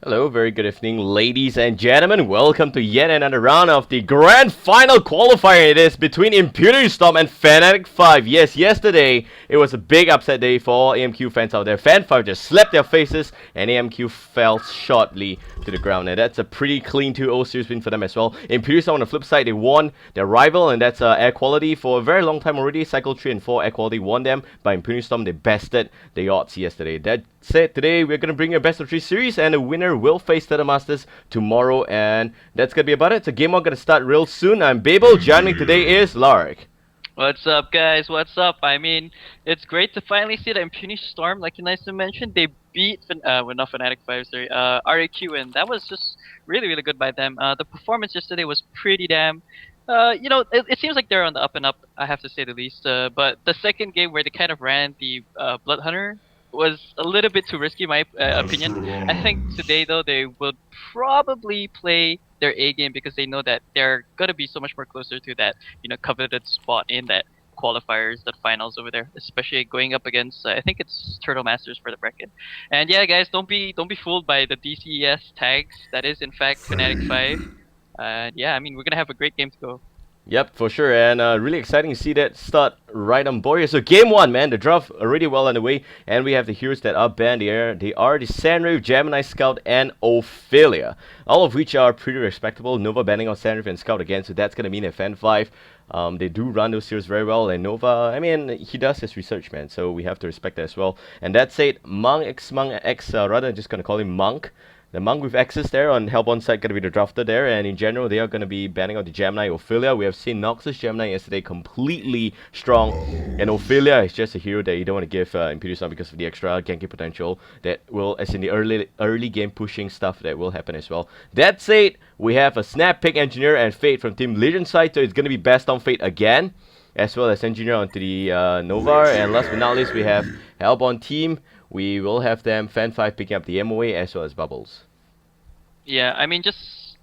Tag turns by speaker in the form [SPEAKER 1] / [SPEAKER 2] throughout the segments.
[SPEAKER 1] Hello, very good evening, ladies and gentlemen. Welcome to yet another round of the grand final qualifier. It is between impunity.storm and Fan5. Yes, yesterday it was a big upset day for all AMQ fans out there. Fan5 just slapped their faces, and AMQ fell shortly to the ground. And that's a pretty clean 2-0 series win for them as well. Impunity.storm on the flip side, they won their rival, and that's Air Quality for a very long time already. Cycle 3 and 4 Air Quality won them. By impunity.storm, they bested the odds yesterday. That said, today we're going to bring you a best of 3 series, and the winner will face the Masters tomorrow, and that's going to be about it. So game one going to start real soon. I'm Babael. Joining me today is Lark.
[SPEAKER 2] What's up, guys? What's up? I mean, it's great to finally see the Impunity Storm, like you nicely mentioned. They beat, well, not Fnatic 5, sorry, RAQ, and that was just really, really good by them. The performance yesterday was pretty damn. It seems like they're on the up and up, I have to say the least. But the second game where they kind of ran the Blood Hunter was a little bit too risky, my opinion. I think today, though, they will probably play their A game because they know that they're gonna be so much more closer to that, coveted spot in that qualifiers, that finals over there, especially going up against I think it's Turtle Masters for the bracket. And yeah, guys, don't be fooled by the DCES tags. That is in fact Fnatic 5. Yeah, I mean we're gonna have a great game to go.
[SPEAKER 1] Yep, for sure, and really exciting to see that start right on board here. So game one, man, the draft already well underway, and we have the heroes that are banned here. They are the Sandrew, Gemini Scout, and Ophelia, all of which are pretty respectable. Nova banning on Sandrew and Scout again, so that's gonna mean that Fan5, they do run those heroes very well, and Nova, I mean, he does his research, man, so we have to respect that as well. And that said, Monk X, rather, I'm just gonna call him Monk. The Monk with Axis there on Hellborn side going to be the drafter there, and in general they are going to be banning out the Gemini Ophelia. We have seen Noxus Gemini yesterday completely strong, and Ophelia is just a hero that you don't want to give Imperius because of the extra ganking potential that will, as in the early game pushing stuff that will happen as well. That said, we have a Snap, Pick, Engineer, and Fate from Team Legend side, so it's going to be best on Fate again, as well as Engineer onto the Novar, and last but not least we have Hellborn team. We will have them Fan5 picking up the MOA as well as Bubbles.
[SPEAKER 2] Yeah, I mean just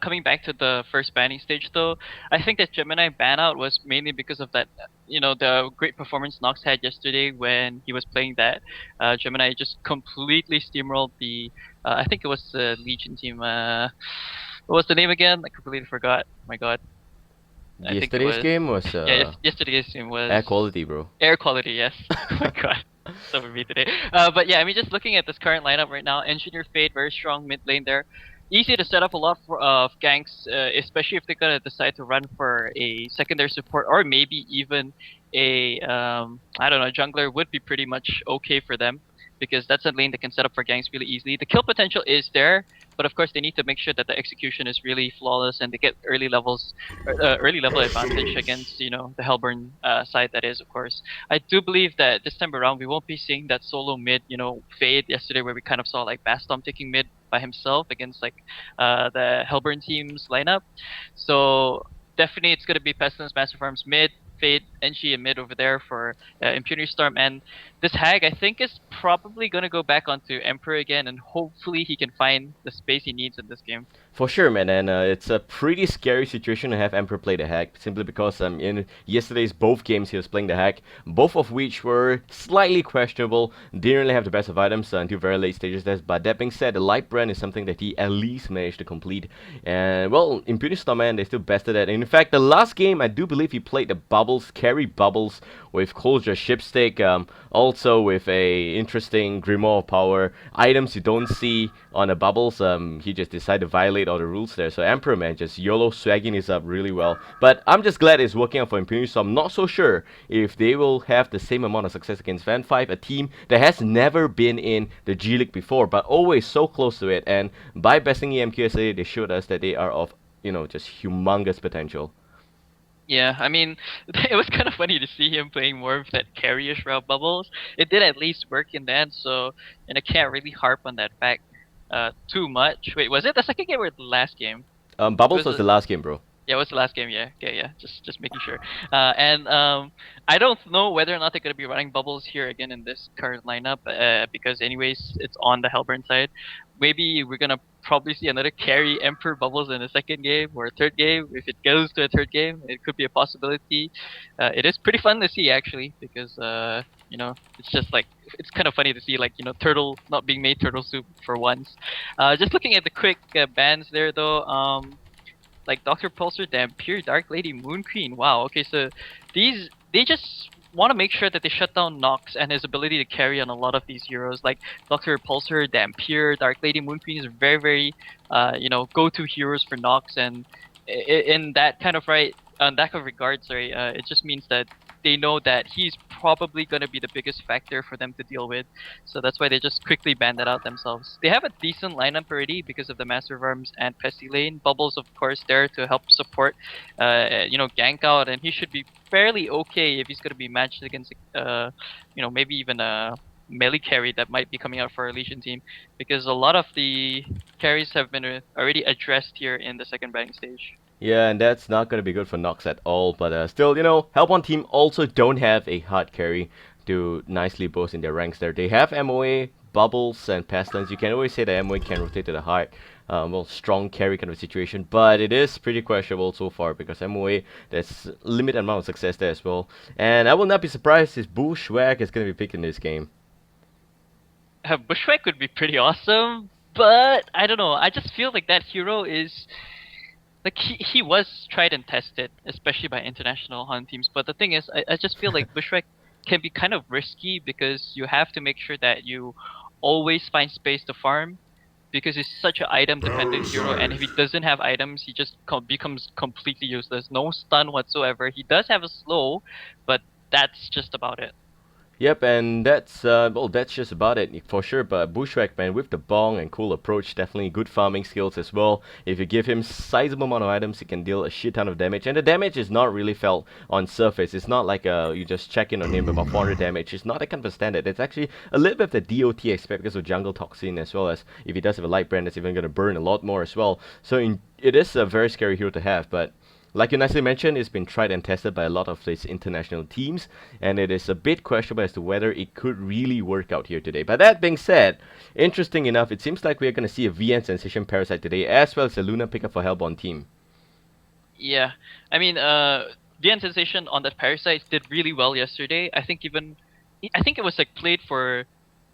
[SPEAKER 2] coming back to the first banning stage though, I think that Gemini ban out was mainly because of that, the great performance Nox had yesterday when he was playing that. Gemini just completely steamrolled the, I think it was the Legion team. What was the name again? I completely forgot. My God. I think it
[SPEAKER 1] Yesterday's
[SPEAKER 2] was.
[SPEAKER 1] game was
[SPEAKER 2] Yeah, yesterday's game was
[SPEAKER 1] Air Quality, bro.
[SPEAKER 2] Air Quality, yes. Oh my God. So for me today. But yeah, I mean, just looking at this current lineup right now, Engineer Fate, very strong mid lane there. Easy to set up a lot of ganks, especially if they're gonna decide to run for a secondary support or maybe even a I don't know, jungler would be pretty much okay for them because that's a lane that can set up for ganks really easily. The kill potential is there, but of course they need to make sure that the execution is really flawless and they get early levels, early level advantage against the Hellburn side. That is, of course. I do believe that this time around we won't be seeing that solo mid, fade yesterday where we kind of saw like Bastom taking mid by himself against like the Hellburn team's lineup. So definitely it's gonna be Pestilence, Master Farms mid, Fade, Enchi and mid over there for Impunity Storm, and this Hag I think is probably gonna go back onto Emperor again, and hopefully he can find the space he needs in this game.
[SPEAKER 1] For sure, man, and it's a pretty scary situation to have Emperor play the hack, simply because in yesterday's both games he was playing the hack, both of which were slightly questionable, didn't really have the best of items until very late stages there, but that being said, the Light Brand is something that he at least managed to complete, and well, Impunity Storm, man, they still bested that. In fact, the last game, I do believe he played the Bubbles, carry Bubbles, with Closure Shipstick, also with a interesting Grimoire of Power, items you don't see on the Bubbles, he just decided to violate all the rules there. So Emperor, man, just YOLO swagging this up really well. But I'm just glad it's working out for Impunity, so I'm not so sure if they will have the same amount of success against Fan5, a team that has never been in the G League before, but always so close to it. And by besting EMQSA, they showed us that they are of, just humongous potential.
[SPEAKER 2] Yeah, I mean, it was kind of funny to see him playing more of that carryish route Bubbles. It did at least work in the end, so and I can't really harp on that fact too much. Wait, was it the second game or the last game?
[SPEAKER 1] Bubbles was the last game, bro.
[SPEAKER 2] Yeah, it was the last game. Yeah, okay, yeah, just making sure. And I don't know whether or not they're gonna be running Bubbles here again in this current lineup, because anyways, it's on the Hellburn side. Maybe we're gonna probably see another carry Emperor Bubbles in the second game or third game. If it goes to a third game, it could be a possibility. It is pretty fun to see actually because You know, it's just like it's kind of funny to see like turtle not being made turtle soup for once. Just looking at the quick bans there though. Like Dr. Pulsar, Dampier, Dark Lady, Moon Queen. Wow. Okay, so they just want to make sure that they shut down Nox and his ability to carry on a lot of these heroes. Like Dr. Pulsar, Dampier, Dark Lady, Moon Queen is very go-to heroes for Nox, and in that kind of regard, sorry, it just means that they know that he's probably going to be the biggest factor for them to deal with. So that's why they just quickly banned that out themselves. They have a decent lineup already because of the Master of Arms and Pesty Lane. Bubbles, of course, there to help support, gank out, and he should be fairly okay if he's going to be matched against, maybe even a melee carry that might be coming out for our Legion team, because a lot of the carries have been already addressed here in the second batting stage.
[SPEAKER 1] Yeah, and that's not going to be good for Nox at all. But still, Helpon team also don't have a hard carry to nicely boost in their ranks there. They have MOA, Bubbles, and Pestilence. You can always say that MOA can rotate to the hard, strong carry kind of situation. But it is pretty questionable so far because MOA, there's limited amount of success there as well. And I will not be surprised if Bushwhack is going to be picked in this game.
[SPEAKER 2] Bushwhack would be pretty awesome, but I don't know. I just feel like that hero is... Like he was tried and tested, especially by international HoN teams. But the thing is, I just feel like Bushwhack can be kind of risky because you have to make sure that you always find space to farm, because he's such an item dependent hero, and if he doesn't have items, he just becomes completely useless. No stun whatsoever. He does have a slow, but that's just about it.
[SPEAKER 1] Yep, and that's just about it for sure. But Bushwhack, man, with the bong and cool approach, definitely good farming skills as well. If you give him sizable amount of items, he can deal a shit ton of damage, and the damage is not really felt on surface. It's not like you just check in on him about 400 damage. It's not that kind of a standard. It's actually a little bit of the DOT aspect because of jungle toxin, as well as if he does have a light brand, that's even gonna burn a lot more as well. So it is a very scary hero to have, but. Like you nicely mentioned, it's been tried and tested by a lot of these international teams, and it is a bit questionable as to whether it could really work out here today. But that being said, interesting enough, it seems like we're going to see a VN Sensation Parasite today, as well as a Luna pickup for Hellbourne team.
[SPEAKER 2] Yeah, I mean, VN Sensation on that Parasite did really well yesterday. I think it was like played for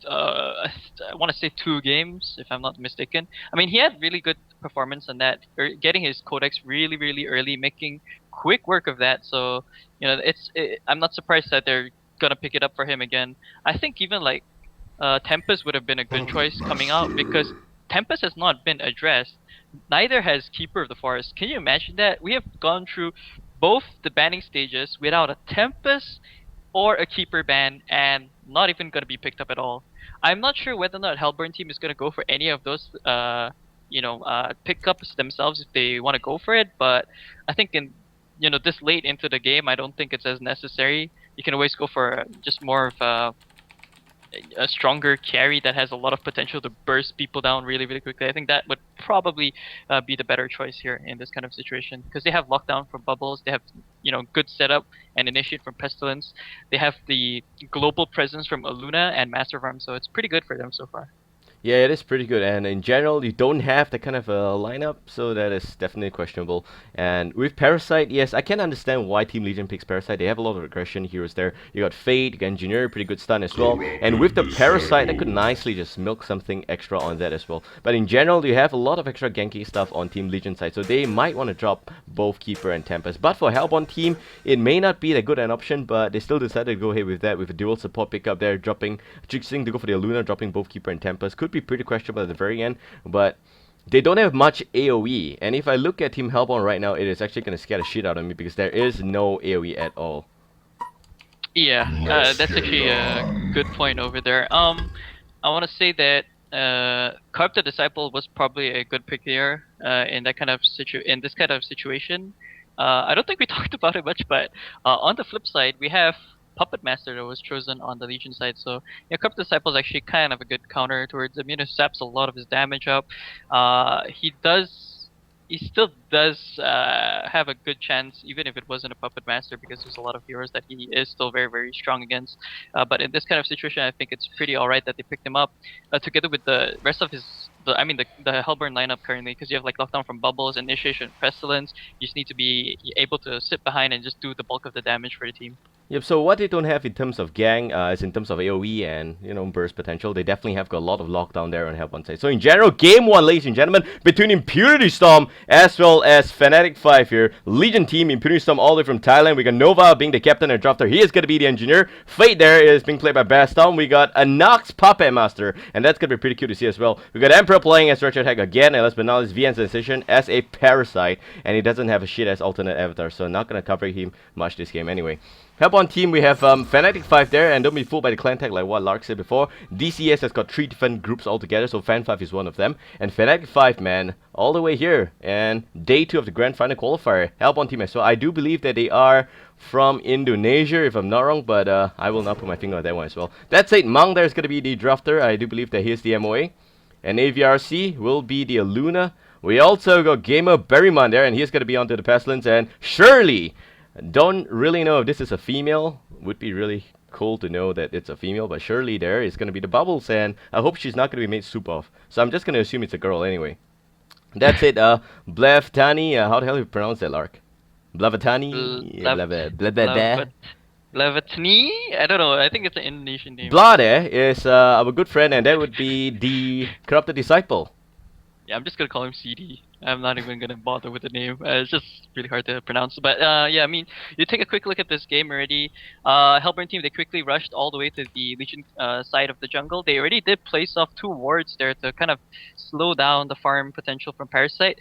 [SPEAKER 2] I want to say 2 games, if I'm not mistaken. I mean, he had really good performance on that, getting his codex really, really early, making quick work of that. So, I'm not surprised that they're gonna pick it up for him again. I think even like Tempest would have been a good choice coming out, because Tempest has not been addressed. Neither has Keeper of the Forest. Can you imagine that? We have gone through both the banning stages without a Tempest or a Keeper ban, and not even going to be picked up at all. I'm not sure whether or not Hellburn team is going to go for any of those pickups themselves if they want to go for it, but I think in this late into the game, I don't think it's as necessary. You can always go for just more of a stronger carry that has a lot of potential to burst people down really, really quickly. I think that would probably be the better choice here in this kind of situation, because they have lockdown from Bubbles, they have good setup and initiate from Pestilence, they have the global presence from Aluna and Master of Arms, so it's pretty good for them so far.
[SPEAKER 1] Yeah, it is pretty good, and in general, you don't have that kind of a lineup, so that is definitely questionable. And with Parasite, yes, I can understand why Team Legion picks Parasite. They have a lot of aggression heroes there. You got Fade, you got Engineer, pretty good stun as well. And with the Parasite, I could nicely just milk something extra on that as well. But in general, you have a lot of extra ganky stuff on Team Legion side, so they might want to drop both Keeper and Tempest. But for Hellbourne team, it may not be that good an option, but they still decided to go ahead with that, with a dual support pickup there, choosing to go for the Luna, dropping both Keeper and Tempest. Could be pretty questionable at the very end, but they don't have much AoE, and if I look at Team Hellbourne right now, it is actually going to scare the shit out of me because there is no AoE at all.
[SPEAKER 2] Yeah, that's actually a good point over there. I want to say that Carp the Disciple was probably a good pick here in this kind of situation. I don't think we talked about it much, but on the flip side, we have Puppet Master that was chosen on the Legion side. So yeah, Carp the Disciple is actually kind of a good counter towards him. Saps a lot of his damage up. He still does have a good chance, even if it wasn't a Puppet Master, because there's a lot of heroes that he is still very, very strong against. But in this kind of situation, I think it's pretty alright that they picked him up, together with the rest of the Hellburn lineup currently, because you have like Lockdown from Bubbles, Initiation, Pestilence. You just need to be able to sit behind and just do the bulk of the damage for the team.
[SPEAKER 1] Yep, so what they don't have in terms of gang is in terms of AoE and, burst potential. They definitely have got a lot of lockdown there on help one side. So in general, game one, ladies and gentlemen, between impunity.storm as well as Fnatic5 here. Legion team, impunity.storm all the way from Thailand. We got Nova being the captain and drafter. He is going to be the engineer. Fate there is being played by Bastom. We got a Nox Puppet Master, and that's going to be pretty cute to see as well. We got Emperor playing as Richard Hack again, and last but not least, VN Sensation as a Parasite, and he doesn't have a shit as alternate avatar, so not going to cover him much this game anyway. Help on team, we have Fnatic5 there, and don't be fooled by the clan tag like what Lark said before. DCS has got 3 different groups altogether, so Fan5 is one of them. And Fnatic5, man, all the way here. And day 2 of the Grand Final Qualifier. Help on team as well. I do believe that they are from Indonesia, if I'm not wrong, but I will not put my finger on that one as well. That said, Mang there is going to be the drafter. I do believe that he's the MOA. And AVRC will be the Luna. We also got Gamer Berryman there, and he's going to be onto the Pestilence. And Shirley! Don't really know if this is a female. Would be really cool to know that it's a female, but surely there is going to be the Bubbles, and I hope she's not going to be made soup of. So I'm just going to assume it's a girl anyway. That's it. Blavtani, how the hell do you pronounce that, Lark? Blavatani?
[SPEAKER 2] Blavatni? I don't know. I think it's an Indonesian name.
[SPEAKER 1] Blade is our good friend, and that would be the Corrupted Disciple.
[SPEAKER 2] Yeah, I'm just gonna call him CD. I'm not even gonna bother with the name. It's just really hard to pronounce. But yeah, I mean, you take a quick look at this game already. Hellburn team, they quickly rushed all the way to the Legion side of the jungle. They already did place off 2 wards there to kind of slow down the farm potential from Parasite.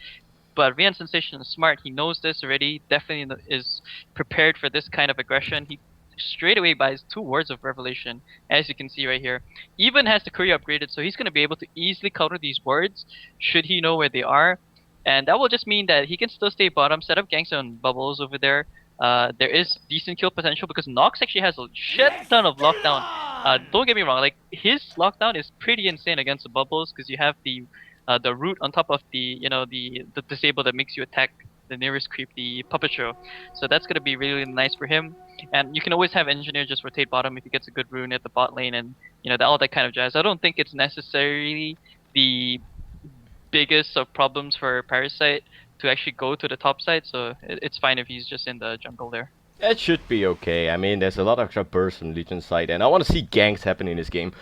[SPEAKER 2] But VN Sensation is smart. He knows this already. Definitely is prepared for this kind of aggression. He straight away buys 2 wards of Revelation, as you can see right here. Even has the courier upgraded, so he's going to be able to easily counter these wards should he know where they are. And that will just mean that he can still stay bottom, set up ganks on Bubbles over there. There is decent kill potential because Nox actually has a shit ton of lockdown. Don't get me wrong, like his lockdown is pretty insane against the Bubbles because you have the root on top of the the disable that makes you attack the nearest creep, the Puppet Show. So that's gonna be really nice for him. And you can always have Engineer just rotate bottom if he gets a good rune at the bot lane and all that kind of jazz. I don't think it's necessarily the biggest of problems for Parasite to actually go to the top side, so it's fine if he's just in the jungle there.
[SPEAKER 1] It should be okay. I mean, there's a lot of extra bursts from Legion side, and I want to see ganks happen in this game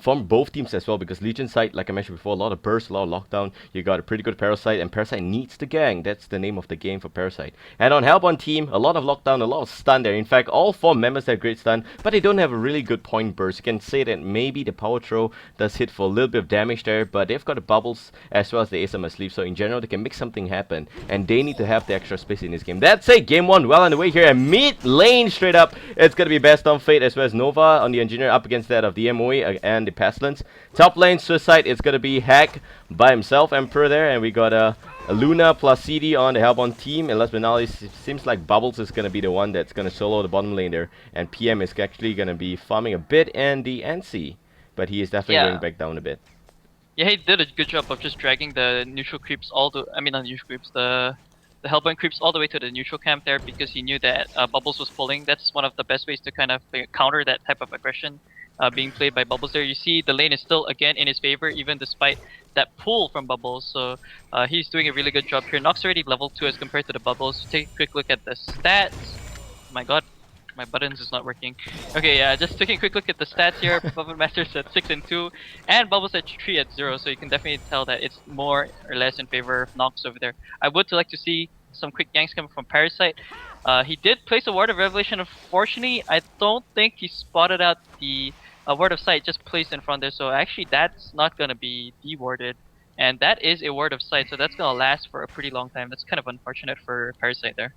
[SPEAKER 1] from both teams as well, because Legion side, like I mentioned before, a lot of bursts, a lot of lockdown. You got a pretty good Parasite, and Parasite needs the gang. That's the name of the game for Parasite. And on Hellborn team, a lot of lockdown, a lot of stun there. In fact, all 4 members have great stun, but they don't have a really good point burst. You can say that maybe the power throw does hit for a little bit of damage there, but they've got the bubbles as well as the ASM asleep, so in general, they can make something happen, and they need to have the extra space in this game. That's it, game 1 well underway here, and mid lane straight up, it's gonna be Bastom, Fate as well as Nova on the Engineer up against that of the MOE and the Pestilence. Top lane Suicide, it's gonna be Hack by himself, Emperor there, and we got a Luna plus CD on the Hellborn team, and last but not least, it seems like Bubbles is gonna be the one that's gonna solo the bottom lane there, and PM is actually gonna be farming a bit, and the NC, but he is definitely going back down a bit.
[SPEAKER 2] Yeah, he did a good job of just dragging the neutral creeps not neutral creeps, the Hellborn creeps all the way to the neutral camp there because he knew that Bubbles was pulling. That's one of the best ways to kind of counter that type of aggression being played by Bubbles there. You see the lane is still again in his favor even despite that pull from Bubbles, so he's doing a really good job here. Nox already level 2 as compared to the Bubbles. Take a quick look at the stats. Oh my god, my buttons is not working. Okay, yeah, just taking a quick look at the stats here. Puppet Master's at 6 and 2, and Bubbles at 3 at 0, so you can definitely tell that it's more or less in favor of Nox over there. I would like to see some quick ganks coming from Parasite. He did place a Ward of Revelation. Unfortunately, I don't think he spotted out the Word of Sight just placed in front there, so actually that's not going to be dewarded. And that is a Word of Sight, so that's going to last for a pretty long time. That's kind of unfortunate for Parasite there.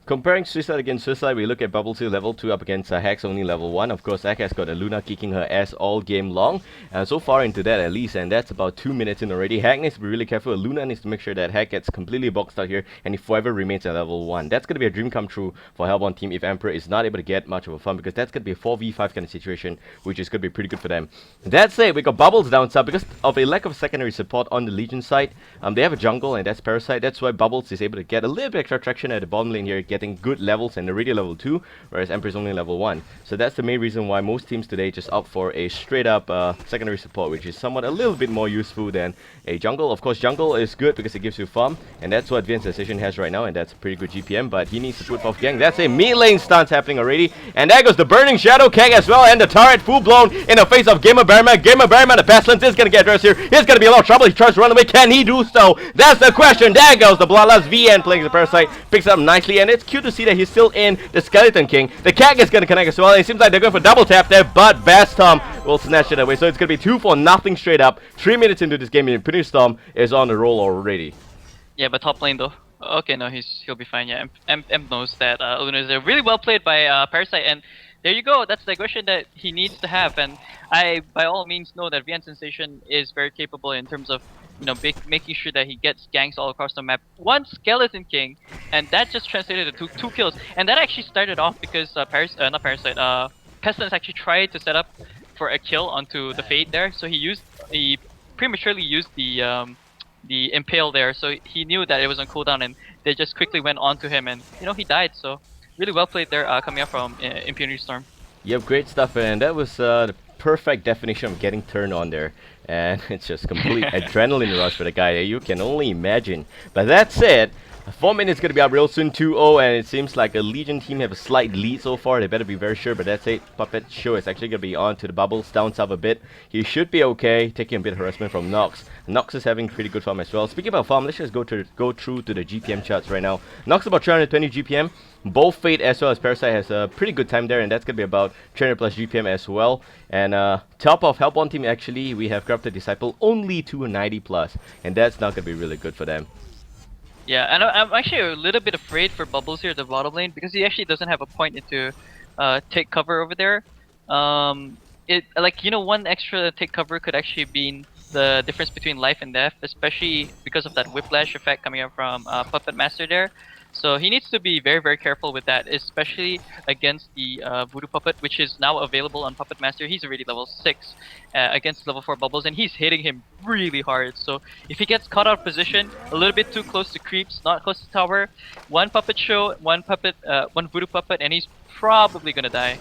[SPEAKER 1] Comparing Suicide against Suicide, we look at Bubbles level 2 up against Hack's only level 1. Of course, Hack has got a Luna kicking her ass all game long. So far into that at least, and that's about 2 minutes in already. Hack needs to be really careful. Luna needs to make sure that Hack gets completely boxed out here and he forever remains at level 1. That's going to be a dream come true for Hellborn team if Emperor is not able to get much of a farm, because that's going to be a 4v5 kind of situation, which is going to be pretty good for them. That's it. We got Bubbles down south because of a lack of secondary support on the Legion side. They have a jungle, and that's Parasite. That's why Bubbles is able to get a little bit extra traction at the bottom lane here, getting good levels and already level 2, whereas Emperor is only level 1. So that's the main reason why most teams today just opt for a straight up secondary support, which is somewhat a little bit more useful than a jungle. Of course, jungle is good because it gives you farm, and that's what Advanced Decision has right now, and that's a pretty good GPM, but he needs to put off gang. That's a mid lane stance happening already, and there goes the Burning Shadow Kang as well, and the turret full blown in the face of Gamer Bearman. Gamer Bearman, the Pestilence is going to get addressed here. He's going to be a lot of trouble. He tries to run away. Can he do so? That's the question. There goes the Bloodlust VN playing the Parasite. Picks up nicely, and it's cute to see that he's still in the Skeleton King. The Kang is going to connect as well, and it seems like they're going for double tap there, but Bastom will snatch it away. So it's going to be 2 for nothing straight up. 3 minutes into this game, impunity.storm is on the roll already.
[SPEAKER 2] Yeah, but top lane though. Okay, no, he'll be fine. Yeah, Imp knows that Luna is there. Really well played by Parasite, and there you go. That's the aggression that he needs to have, and I, by all means, know that VN Sensation is very capable in terms of, you know, making sure that he gets ganks all across the map. One Skeleton King, and that just translated to two kills, and that actually started off because Pestilence actually tried to set up for a kill onto the Fade there, so he prematurely used the Impale there, so he knew that it was on cooldown, and they just quickly went onto him, and you know, he died. So really well played there, coming up from Impunity Storm.
[SPEAKER 1] Yep, great stuff, and that was the perfect definition of getting turned on there. And it's just complete adrenaline rush for the guy. You can only imagine. But that said, 4 minutes going to be up real soon, 2-0, and it seems like a Legion team have a slight lead so far. They better be very sure, but that's it. Puppet Show is actually going to be on to the bubbles, down south a bit. He should be okay, taking a bit of harassment from Nox. Nox is having pretty good farm as well. Speaking about farm, let's just go through to the GPM charts right now. Nox about 320 GPM. Both Fate as well as Parasite has a pretty good time there, and that's going to be about 300 plus GPM as well. And top of Help on team, actually, we have Corrupted Disciple only 290 plus, and that's not going to be really good for them.
[SPEAKER 2] Yeah, and I'm actually a little bit afraid for Bubbles here at the bottom lane, because he actually doesn't have a point into take cover over there. Like, you know, one extra take cover could actually be the difference between life and death, especially because of that whiplash effect coming up from Puppet Master there. So he needs to be very, very careful with that, especially against the Voodoo Puppet, which is now available on Puppet Master. He's already level 6 against level 4 Bubbles, and he's hitting him really hard. So if he gets caught out of position, a little bit too close to creeps, not close to tower, one Puppet Show, one Voodoo Puppet, and he's probably gonna die.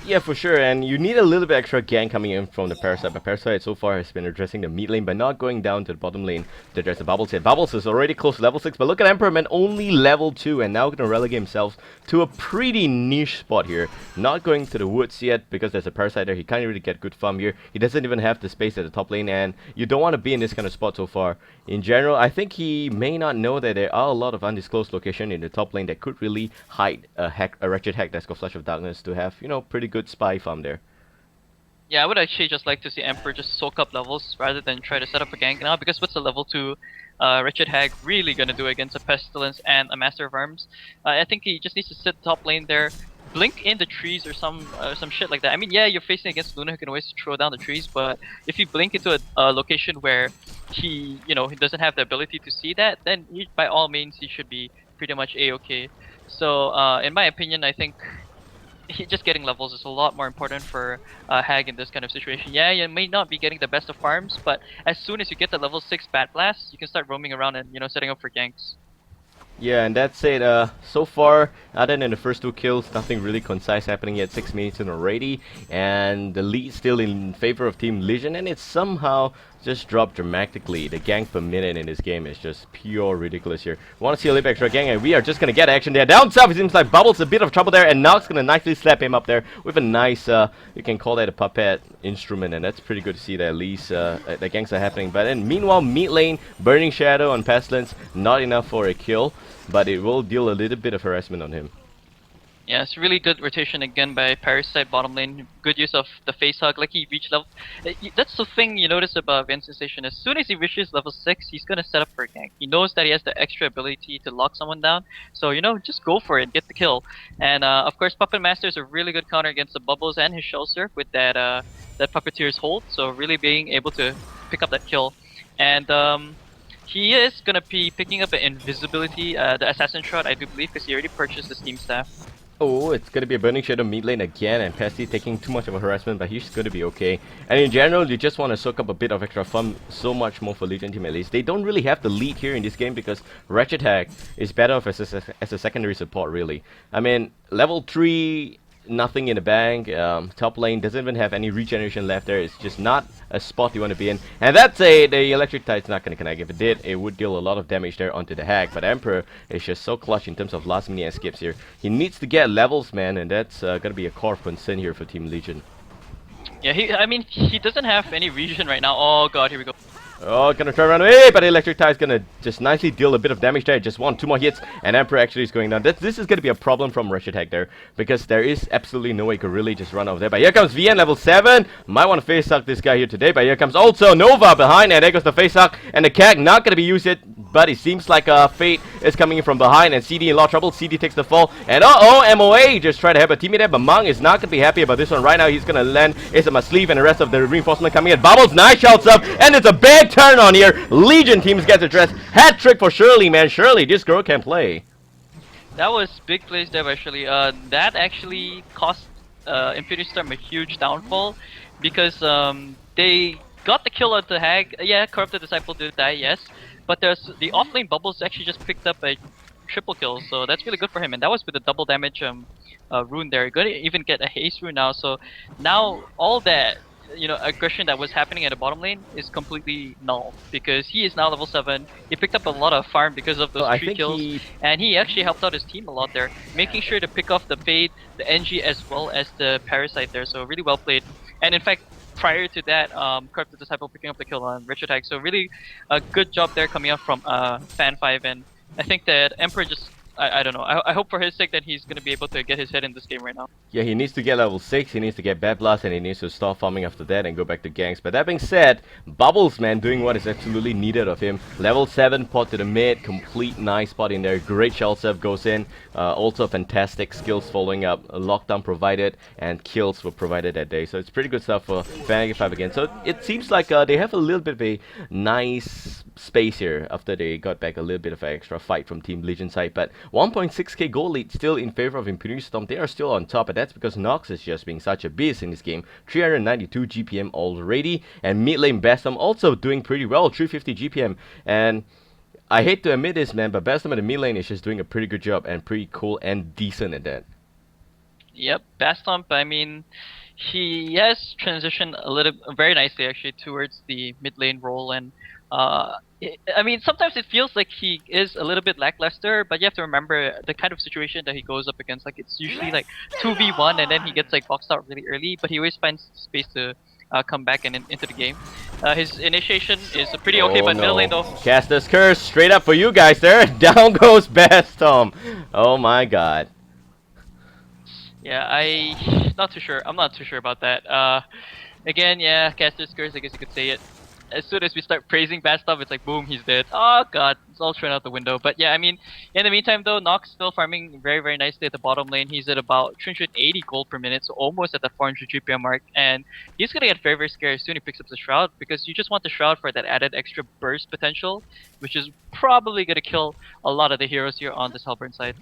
[SPEAKER 1] Yeah, for sure, and you need a little bit extra gang coming in from the Parasite, but Parasite so far has been addressing the mid lane, but not going down to the bottom lane to address the Bubbles yet. Bubbles is already close to level 6, but look at Emperorman, only level 2, and now going to relegate himself to a pretty niche spot here. Not going to the woods yet, because there's a Parasite there. He can't really get good farm here. He doesn't even have the space at the top lane, and you don't want to be in this kind of spot so far. In general, I think he may not know that there are a lot of undisclosed location in the top lane that could really hide a Wretched Hack that's got Flash of Darkness to have, you know, pretty good spy farm there.
[SPEAKER 2] Yeah, I would actually just like to see Emperor just soak up levels rather than try to set up a gank now, because what's a level 2 Wretched Hag really gonna do against a Pestilence and a Master of Arms? I think he just needs to sit top lane there, blink in the trees or some shit like that. I mean, yeah, you're facing against Luna who can always throw down the trees, but if you blink into a location where he, you know, he doesn't have the ability to see that, then by all means he should be pretty much A-okay. So in my opinion, I think just getting levels is a lot more important for Hag in this kind of situation. Yeah, you may not be getting the best of farms, but as soon as you get the level 6 Bat Blast, you can start roaming around and, you know, setting up for ganks.
[SPEAKER 1] Yeah, and that's it. So far, other than the first 2 kills, nothing really concise happening yet. 6 minutes in already, and the lead still in favor of Team Legion, and it's somehow just dropped dramatically. The gang per minute in this game is just pure ridiculous here. We want to see a little bit extra gang, and we are just going to get action there. Down south, it seems like Bubbles a bit of trouble there, and Nox going to nicely slap him up there with a nice, you can call that a puppet instrument, and that's pretty good to see that at least the gangs are happening. But then meanwhile, mid lane, Burning Shadow on Pestilence, not enough for a kill, but it will deal a little bit of harassment on him.
[SPEAKER 2] Yeah, it's really good rotation again by Parasite bottom lane. Good use of the face hug, like he reached level. That's the thing you notice about Van Sensation. As soon as he reaches level 6, he's gonna set up for a gank. He knows that he has the extra ability to lock someone down, so you know, just go for it, get the kill. And of course, Puppet Master is a really good counter against the Bubbles and his Shell Surf with that that Puppeteer's hold. So really being able to pick up that kill, and he is gonna be picking up an invisibility, the Assassin Shroud, I do believe, because he already purchased the Steam Staff.
[SPEAKER 1] Oh, it's gonna be a Burning Shadow mid lane again, and Pesty taking too much of a harassment, but he's gonna be okay. And in general, you just want to soak up a bit of extra fun, so much more for Legion team at least. They don't really have the lead here in this game because Ratchet Hack is better off as a secondary support, really. I mean, level 3, nothing in the bank. Top lane doesn't even have any regeneration left there. It's just not a spot you want to be in. And that's the electric tide's not going to connect. If it did, it would deal a lot of damage there onto the hack. But Emperor is just so clutch in terms of last minute escapes here. He needs to get levels, man, and that's going to be a core concern here for Team Legion.
[SPEAKER 2] Yeah, I mean, he doesn't have any regen right now. Oh god, here we go.
[SPEAKER 1] Oh, gonna try around away, but the electric tie is gonna just nicely deal a bit of damage there. Just 2 more hits, and Emperor actually is going down. This is gonna be a problem from Ratchet Hack there, because there is absolutely no way he could really just run over there. But here comes VN level 7. Might want to face suck this guy here today, but here comes also Nova behind, and there goes the face suck, and the CAG not gonna be used it, but it seems like Fate is coming in from behind, and CD in a lot of trouble. CD takes the fall, and MOA just tried to have a teammate there, but Mung is not gonna be happy about this one right now. He's gonna land Ace of my sleeve, and the rest of the reinforcement coming in. Bubbles, nice shouts up, and it's a big turn on here. Legion teams get addressed. Hat trick for Shirley, man. Shirley, this girl can play.
[SPEAKER 2] That was big plays there actually. That actually cost impunity.storm a huge downfall because they got the kill on the hag. Yeah, Corrupted Disciple did die, yes. But there's the offlane Bubbles actually just picked up a triple kill, so that's really good for him. And that was with a double damage rune there. Gonna even get a haste rune now. So now all that aggression that was happening at the bottom lane is completely null because he is now level 7. He picked up a lot of farm because of those 3 kills, and he actually helped out his team a lot there, making sure to pick off the Fade, the NG as well as the Parasite there. So really well played. And in fact, prior to that, Corrupted Disciple picking up the kill on Richard Hack. So really a good job there coming up from Fan5, and I think that Emperor just I don't know. I hope for his sake that he's going to be able to get his head in this game right now.
[SPEAKER 1] Yeah, he needs to get level 6, he needs to get Bad Blast, and he needs to stop farming after that and go back to ganks. But that being said, Bubbles, man, doing what is absolutely needed of him. Level 7 pot to the mid, complete nice spot in there. Great shell serve goes in. Also fantastic skills following up. A lockdown provided, and kills were provided that day. So it's pretty good stuff for Fan5 again. So it seems like they have a little bit of a nice space here after they got back a little bit of an extra fight from Team Legion side. But 1.6k goal lead still in favor of impunity.storm. They are still on top, and that's because Nox is just being such a beast in this game. 392 GPM already, and mid lane Bastom also doing pretty well, 350 GPM. And I hate to admit this, man, but Bastom at the mid lane is just doing a pretty good job and pretty cool and decent at that.
[SPEAKER 2] Yep, Bastom, I mean, he has transitioned very nicely actually towards the mid lane role, and I mean, sometimes it feels like he is a little bit lackluster, but you have to remember the kind of situation that he goes up against. Like, it's usually like 2v1 and then he gets like boxed out really early, but he always finds space to come back and into the game. His initiation is pretty okay, but middle lane though.
[SPEAKER 1] Caster's Curse straight up for you guys there. Down goes Bastom. Oh my god.
[SPEAKER 2] Yeah, I'm not too sure about that. Again, yeah, Caster's Curse, I guess you could say it. As soon as we start praising bad stuff, it's like boom, he's dead. Oh god, it's all thrown out the window. But yeah, I mean, in the meantime though, Nox still farming very, very nicely at the bottom lane. He's at about 380 gold per minute, so almost at the 400 GPM mark. And he's gonna get very, very scared as soon as he picks up the Shroud, because you just want the Shroud for that added extra burst potential, which is probably gonna kill a lot of the heroes here on this Hellburn side.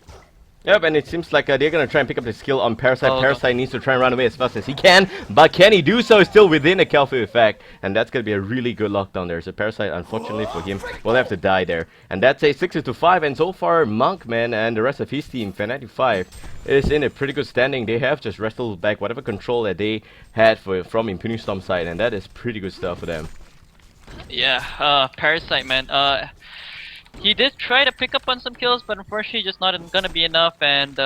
[SPEAKER 1] Yep, and it seems like they're gonna try and pick up the skill on Parasite. Parasite needs to try and run away as fast as he can, but can he do so? Still within the Kelfu effect, and that's gonna be a really good lockdown there. So Parasite, unfortunately for him, will have to die there. And that's a 6-5, and so far Monk, man, and the rest of his team, Fan5, is in a pretty good standing. They have just wrestled back whatever control that they had from impunity.storm side, and that is pretty good stuff for them.
[SPEAKER 2] Yeah, Parasite, man. He did try to pick up on some kills, but unfortunately just not gonna be enough, and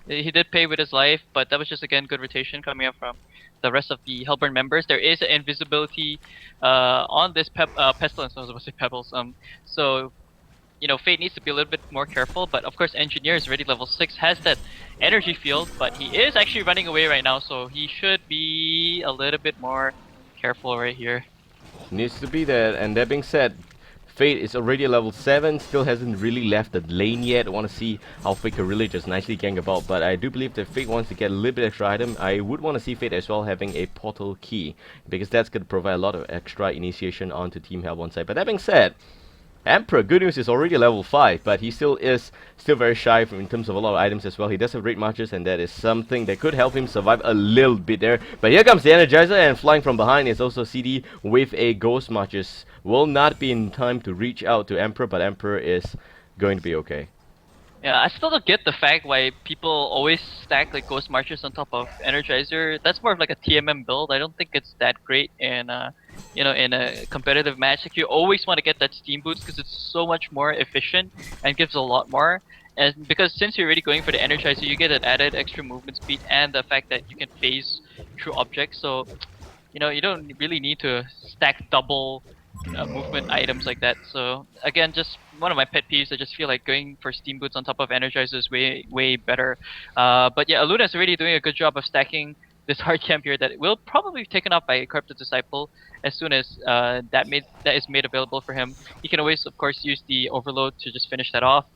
[SPEAKER 2] he did pay with his life, but that was just, again, good rotation coming up from the rest of the Hellburn members. There is an invisibility on this Pestilence, I was about to say Pebbles, so, Fate needs to be a little bit more careful, but of course Engineer is already level 6, has that energy field, but he is actually running away right now, so he should be a little bit more careful right here.
[SPEAKER 1] Needs to be there, and that being said, Fate is already at level 7, still hasn't really left the lane yet. I want to see how Fate can really just nicely gang about, but I do believe that Fate wants to get a little bit extra item. I would want to see Fate as well having a portal key, because that's going to provide a lot of extra initiation onto Team Hell one side. But that being said, Emperor, good news, is already level 5, but he still very shy in terms of a lot of items as well. He does have great marches, and that is something that could help him survive a little bit there. But here comes the Energizer, and flying from behind is also CD with a Ghost Marches. Will not be in time to reach out to Emperor, but Emperor is going to be okay.
[SPEAKER 2] Yeah, I still don't get the fact why people always stack like Ghost Marchers on top of Energizer. That's more of like a TMM build. I don't think it's that great in in a competitive match. Like you always want to get that Steam Boost because it's so much more efficient and gives a lot more. And because since you're already going for the Energizer, you get an added extra movement speed and the fact that you can phase through objects. So you don't really need to stack double movement items like that. So again, just one of my pet peeves. I just feel like going for Steam Boots on top of Energizer is way better. But yeah, Aluna's really doing a good job of stacking this hard camp here that will probably be taken up by Corrupted Disciple as soon as that is made available for him. He can always, of course, use the Overload to just finish that off.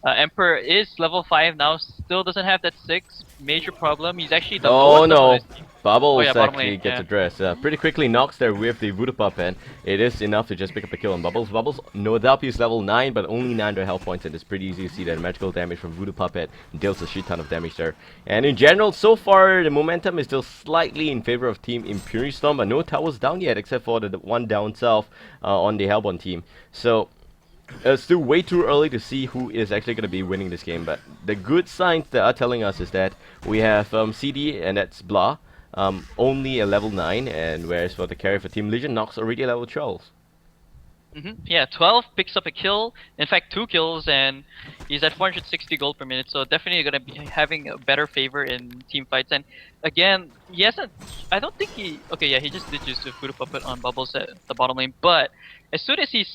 [SPEAKER 2] Emperor is level 5 now, still doesn't have that 6. Major problem. He's actually the lowest level of his team.
[SPEAKER 1] Bubbles
[SPEAKER 2] bottom
[SPEAKER 1] actually
[SPEAKER 2] lane,
[SPEAKER 1] gets addressed. Pretty quickly knocks there with the Voodoo Puppet. It is enough to just pick up the kill on Bubbles. Bubbles, no doubt, he's level 9, but only 900 health points, and it's pretty easy to see that magical damage from Voodoo Puppet deals a shit ton of damage there. And in general, so far, the momentum is still slightly in favor of Team impunity.storm, but no towers down yet, except for the one down south on the Hellborn team. So it's still way too early to see who is actually going to be winning this game, but the good signs that are telling us is that we have CD, and that's Blah, only a level 9, and whereas for the carry for Team Legion, Nox already a level 12.
[SPEAKER 2] Yeah, 12 picks up a kill, in fact 2 kills, and he's at 460 gold per minute, so definitely gonna be having a better favor in team fights. And again, he hasn't, I don't think he, okay yeah, he just did use the Voodoo Puppet on Bubbles at the bottom lane, but as soon as he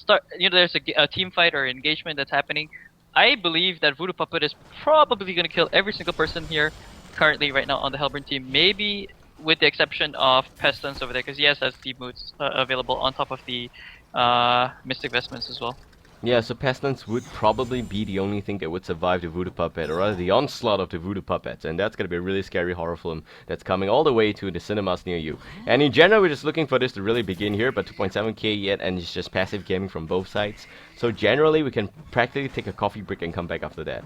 [SPEAKER 2] there's a team fight or engagement that's happening, I believe that Voodoo Puppet is probably gonna kill every single person here currently right now on the Hellborn team, maybe with the exception of Pestilence over there, because he has Steam Boots available on top of the Mystic Vestments as well.
[SPEAKER 1] Yeah, so Pestilence would probably be the only thing that would survive the Voodoo Puppet, or rather the onslaught of the Voodoo Puppets, and that's going to be a really scary horror film that's coming all the way to the cinemas near you. And in general, we're just looking for this to really begin here, but 2.7k yet, and it's just passive gaming from both sides. So generally, we can practically take a coffee break and come back after that.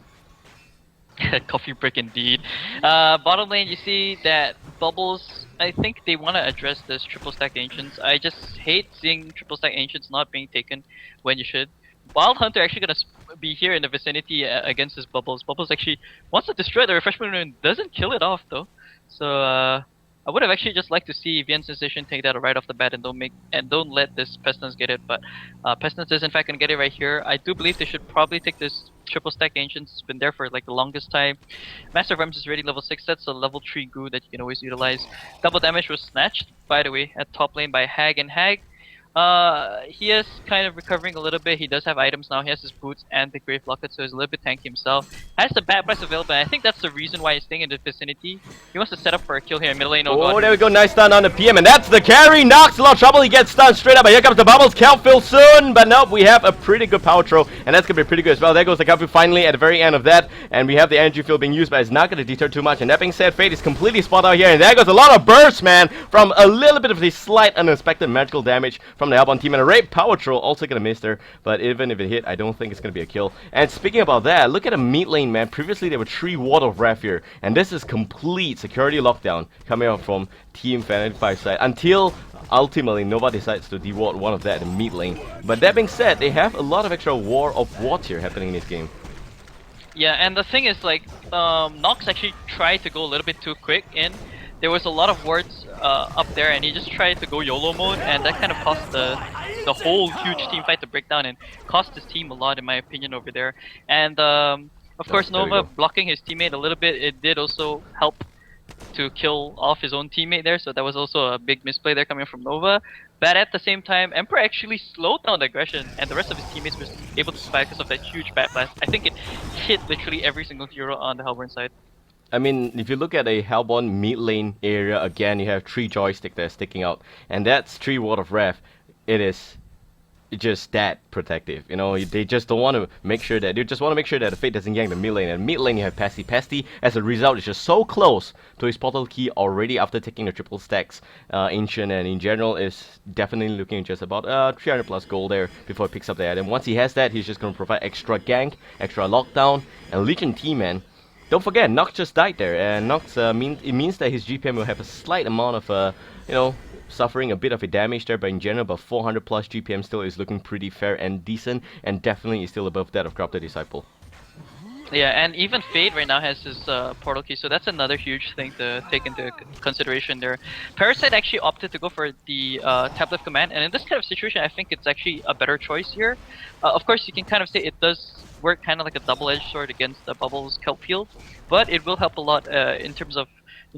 [SPEAKER 2] Coffee break indeed. Bottom lane, you see that Bubbles, I think they want to address this triple stack Ancients. I just hate seeing triple stack Ancients not being taken when you should. Wild Hunter actually gonna be here in the vicinity against his Bubbles. Bubbles actually wants to destroy the refreshment rune, doesn't kill it off though. So I would have actually just liked to see Vien Sensation take that right off the bat and don't let this Pestilence get it, but Pestilence is in fact gonna get it right here. I do believe they should probably take this triple stack Ancients. It's been there for like the longest time. Master of Realms is already level 6. That's a level 3 goo that you can always utilize. Double damage was snatched, by the way, at top lane by Hag, and Hag, he is kind of recovering a little bit. He does have items now. He has his boots and the Grave Locket, so he's a little bit tanky himself. Has the Bat Blast available, and I think that's the reason why he's staying in the vicinity. He wants to set up for a kill here in middle lane.
[SPEAKER 1] Oh, there we go. Nice stun on the PM, and that's the carry. Nox a lot of trouble. He gets stunned straight up, but here comes the Bubbles. Kelphill soon, but nope, we have a pretty good power throw, and that's going to be pretty good as well. There goes the Kelphill finally at the very end of that, and we have the energy field being used, but it's not going to deter too much. And that being said, Fate is completely spot out here, and there goes a lot of burst, man, from a little bit of the slight unexpected magical damage from the Hellborn team, and a rape power throw also gonna miss there, but even if it hit, I don't think it's gonna be a kill. And speaking about that, look at the mid lane, man. Previously there were 3 Ward of Wrath here, and this is complete security lockdown coming out from Team Fan5 side until ultimately Nova decides to deward one of that in mid lane. But that being said, they have a lot of extra war of wards here happening in this game.
[SPEAKER 2] Yeah, and the thing is, like, Nox actually tried to go a little bit too quick in. There was a lot of wards up there, and he just tried to go YOLO mode, and that kind of cost the whole huge team fight to break down and cost his team a lot, in my opinion, over there. And of course, Nova blocking his teammate a little bit, it did also help to kill off his own teammate there, so that was also a big misplay there coming from Nova. But at the same time, Emperor actually slowed down the aggression, and the rest of his teammates were able to survive because of that huge Bat Blast. I think it hit literally every single hero on the Hellborn side.
[SPEAKER 1] I mean, if you look at a Hellborn mid lane area, again, you have 3 joysticks that are sticking out, and that's 3 Ward of Wrath. It is just that protective. You know, they just don't want to make sure that the Fate doesn't gank the mid lane. And mid lane you have Pasty. Pasty, as a result, is just so close to his portal key already after taking the triple stacks. Ancient and in general is definitely looking just about 300 plus gold there before he picks up the item. Once he has that, he's just going to provide extra gank, extra lockdown, and Legion team, man. Don't forget, Nox just died there, and Nox means that his GPM will have a slight amount of suffering a bit of a damage there, but in general, about 400 plus GPM still is looking pretty fair and decent, and definitely is still above that of Corrupted Disciple.
[SPEAKER 2] Yeah, and even Fade right now has his portal key, so that's another huge thing to take into consideration there. Parasite actually opted to go for the tablet command, and in this kind of situation, I think it's actually a better choice here. Of course, you can kind of say it does work kind of like a double-edged sword against the Bubbles kelp field, but it will help a lot in terms of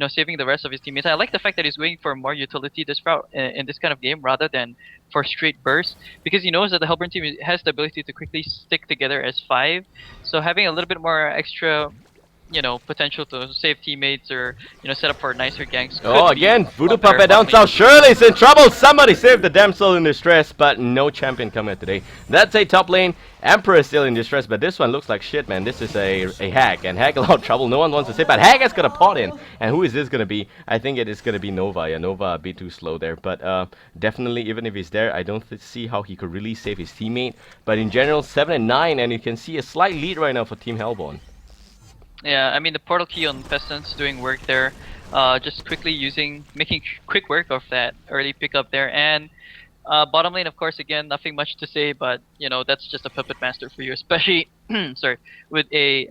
[SPEAKER 2] saving the rest of his teammates. I like the fact that he's going for more utility this route in this kind of game rather than for straight burst, because he knows that the Hellburn team has the ability to quickly stick together as 5. So having a little bit more extra, potential to save teammates or set up for nicer ganks.
[SPEAKER 1] Oh, again, Voodoo Puppet down south. Shirley's in trouble. Somebody save the damsel in distress, but no champion coming out today. That's a top lane. Emperor is still in distress, but this one looks like shit, man. This is a hack, and hack a lot of trouble. No one wants to save, but hack has got a pot in. And who is this gonna be? I think it is gonna be Nova. Yeah, Nova a bit too slow there, but definitely, even if he's there, I don't see how he could really save his teammate. But in general, 7 and 9, and you can see a slight lead right now for Team Hellborn.
[SPEAKER 2] Yeah, I mean the portal key on Pestilence doing work there. Just quickly making quick work of that early pickup there, and bottom lane, of course, again, nothing much to say, but that's just a puppet master for you, especially sorry, with a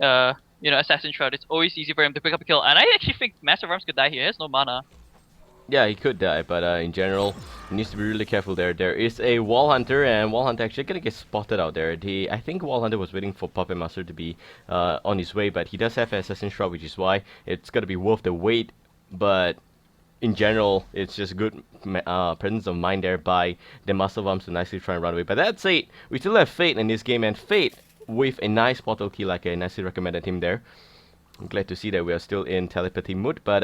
[SPEAKER 2] Assassin Shroud. It's always easy for him to pick up a kill, and I actually think Massive Arms could die here. He has no mana.
[SPEAKER 1] Yeah, he could die, but in general, he needs to be really careful there. There is a Wall Hunter, and Wall Hunter actually gonna get spotted out there. I think Wall Hunter was waiting for Puppet Master to be on his way, but he does have Assassin Shroud, which is why it's gonna be worth the wait. But in general, it's just good presence of mind there by the Master of Arms to nicely try and run away. But that's it. We still have Fate in this game, and Fate with a nice portal key, like I nicely recommended him there. I'm glad to see that we are still in telepathy mood, but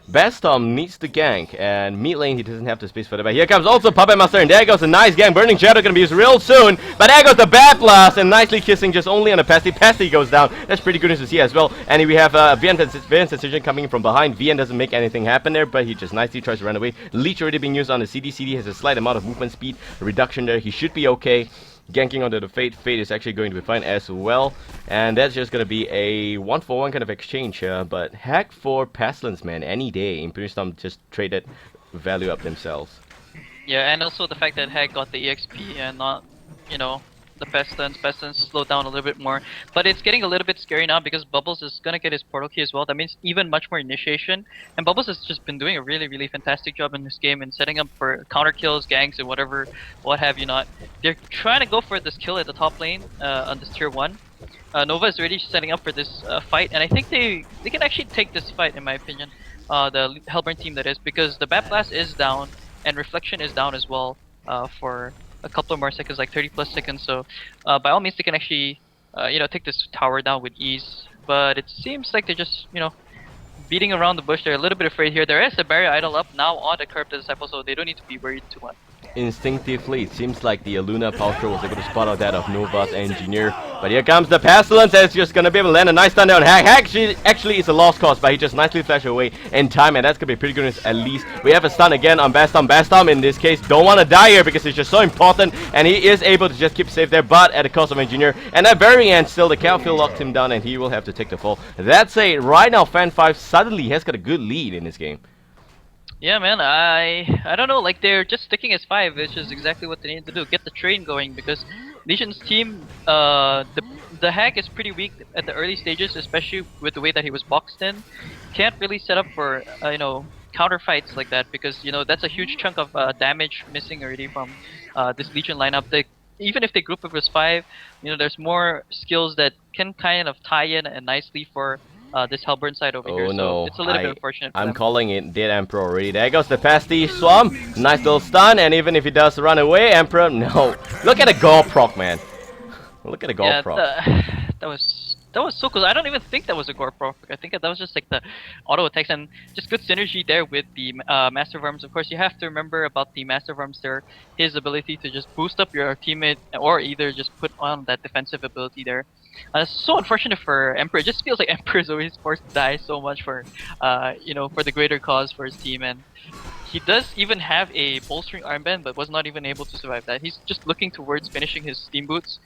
[SPEAKER 1] Bastom needs to gank, and mid lane he doesn't have the space for that. But here comes also Puppet Master, and there goes a nice gank. Burning Shadow gonna be used real soon, but there goes the Bad Blast, and nicely kissing just only on a Pasty. Pasty goes down. That's pretty good news to see as well. And we have VN's decision coming from behind. VN doesn't make anything happen there, but he just nicely tries to run away. Leech already being used on the CD. CD has a slight amount of movement speed reduction there. He should be okay. Ganking onto the Fate. Fate is actually going to be fine as well. And that's just going to be a 1-for-1 kind of exchange here. But hack for Pestilence, man, any day. impunity.storm just traded value up themselves.
[SPEAKER 2] Yeah, and also the fact that hack got the EXP and not, the Pestilence. Pestilence slowed down a little bit more. But it's getting a little bit scary now because Bubbles is going to get his portal key as well. That means even much more initiation. And Bubbles has just been doing a really, really fantastic job in this game and setting up for counter kills, ganks, and what have you not. They're trying to go for this kill at the top lane on this tier 1. Nova is already setting up for this fight, and I think they can actually take this fight, in my opinion. The Hellburn team, that is, because the Bat Blast is down and Reflection is down as well for a couple more seconds, like 30 plus seconds. So by all means, they can actually take this tower down with ease. But it seems like they're just beating around the bush. They're a little bit afraid here. There is a barrier idol up now on the Corrupted Disciple, so they don't need to be worried too much.
[SPEAKER 1] Instinctively, it seems like the Luna Paltrow was able to spot out that of Nova's Engineer. But here comes the Pestilence, and it's just going to be able to land a nice stun down. Hack actually is a lost cause, but he just nicely flashed away in time, and that's going to be pretty good news at least. We have a stun again on Bastom. Bastom, in this case, don't want to die here because it's just so important, and he is able to just keep safe there, but at the cost of Engineer. And at very end, still, the Calfield locked him down, and he will have to take the fall. That's it. Right now, Fan5 suddenly has got a good lead in this game.
[SPEAKER 2] Yeah, man, I don't know, like they're just sticking as 5, which is exactly what they need to do. Get the train going, because Legion's team, the hack is pretty weak at the early stages, especially with the way that he was boxed in. Can't really set up for, counter fights like that, because, that's a huge chunk of damage missing already from this Legion lineup. Even if they group up as 5, there's more skills that can kind of tie in and nicely for this Hellburn side over here.
[SPEAKER 1] No.
[SPEAKER 2] So it's a little bit unfortunate.
[SPEAKER 1] I'm calling it dead Emperor already. There goes the Pasty Swamp. Nice little stun, and even if he does run away, Emperor, no. Look at the Gore proc, man. Look at the Gore proc.
[SPEAKER 2] That was That was so cool. I don't even think that was a gore proc. I think that was just like the auto attacks and just good synergy there with the Master of Arms. Of course, you have to remember about the Master of Arms there, his ability to just boost up your teammate or either just put on that defensive ability there. So unfortunate for Emperor. It just feels like Emperor is always forced to die so much for, for the greater cause for his team. And he does even have a bolstering armband, but was not even able to survive that. He's just looking towards finishing his steam boots.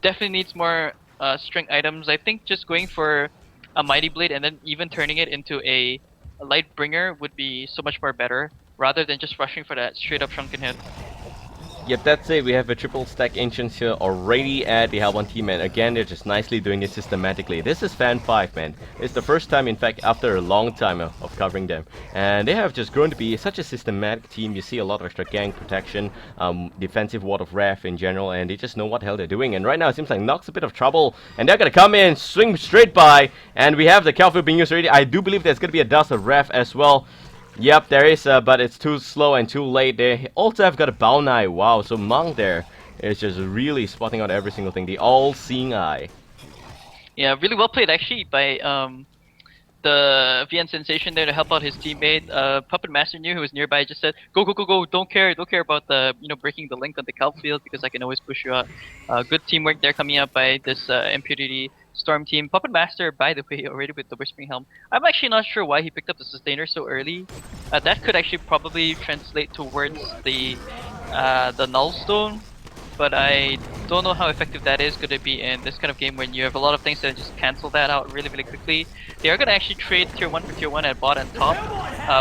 [SPEAKER 2] Definitely needs more strength items. I think just going for a mighty blade and then even turning it into a light bringer would be so much more better, rather than just rushing for that straight up shrunken head.
[SPEAKER 1] Yep, that's it. We have a triple stack Ancients here already at the Hellbound team, and again, they're just nicely doing it systematically. This is Fan5, man. It's the first time, in fact, after a long time of covering them. And they have just grown to be such a systematic team. You see a lot of extra gang protection, defensive ward of wrath in general, and they just know what the hell they're doing. And right now, it seems like Nox a bit of trouble, and they're gonna come in, swing straight by, and we have the Calfield being used already. I do believe there's gonna be a Dust of Wrath as well. Yep, there is, but it's too slow and too late. They also have got a Bao Nai. Wow, so Monk there is just really spotting out every single thing. The all-seeing eye.
[SPEAKER 2] Yeah, really well played actually by the VN Sensation there to help out his teammate. Puppet Master knew who was nearby, just said, go, go, go, go, don't care about the, breaking the link on the Kelp field because I can always push you out. Good teamwork there coming out by this impunity.storm team. Puppet Master, by the way, already with the Whispering Helm. I'm actually not sure why he picked up the Sustainer so early. That could actually probably translate towards the Null Stone, but I don't know how effective that is going to be in this kind of game when you have a lot of things that just cancel that out really, really quickly. They are going to actually trade tier 1 for tier 1 at bot and top,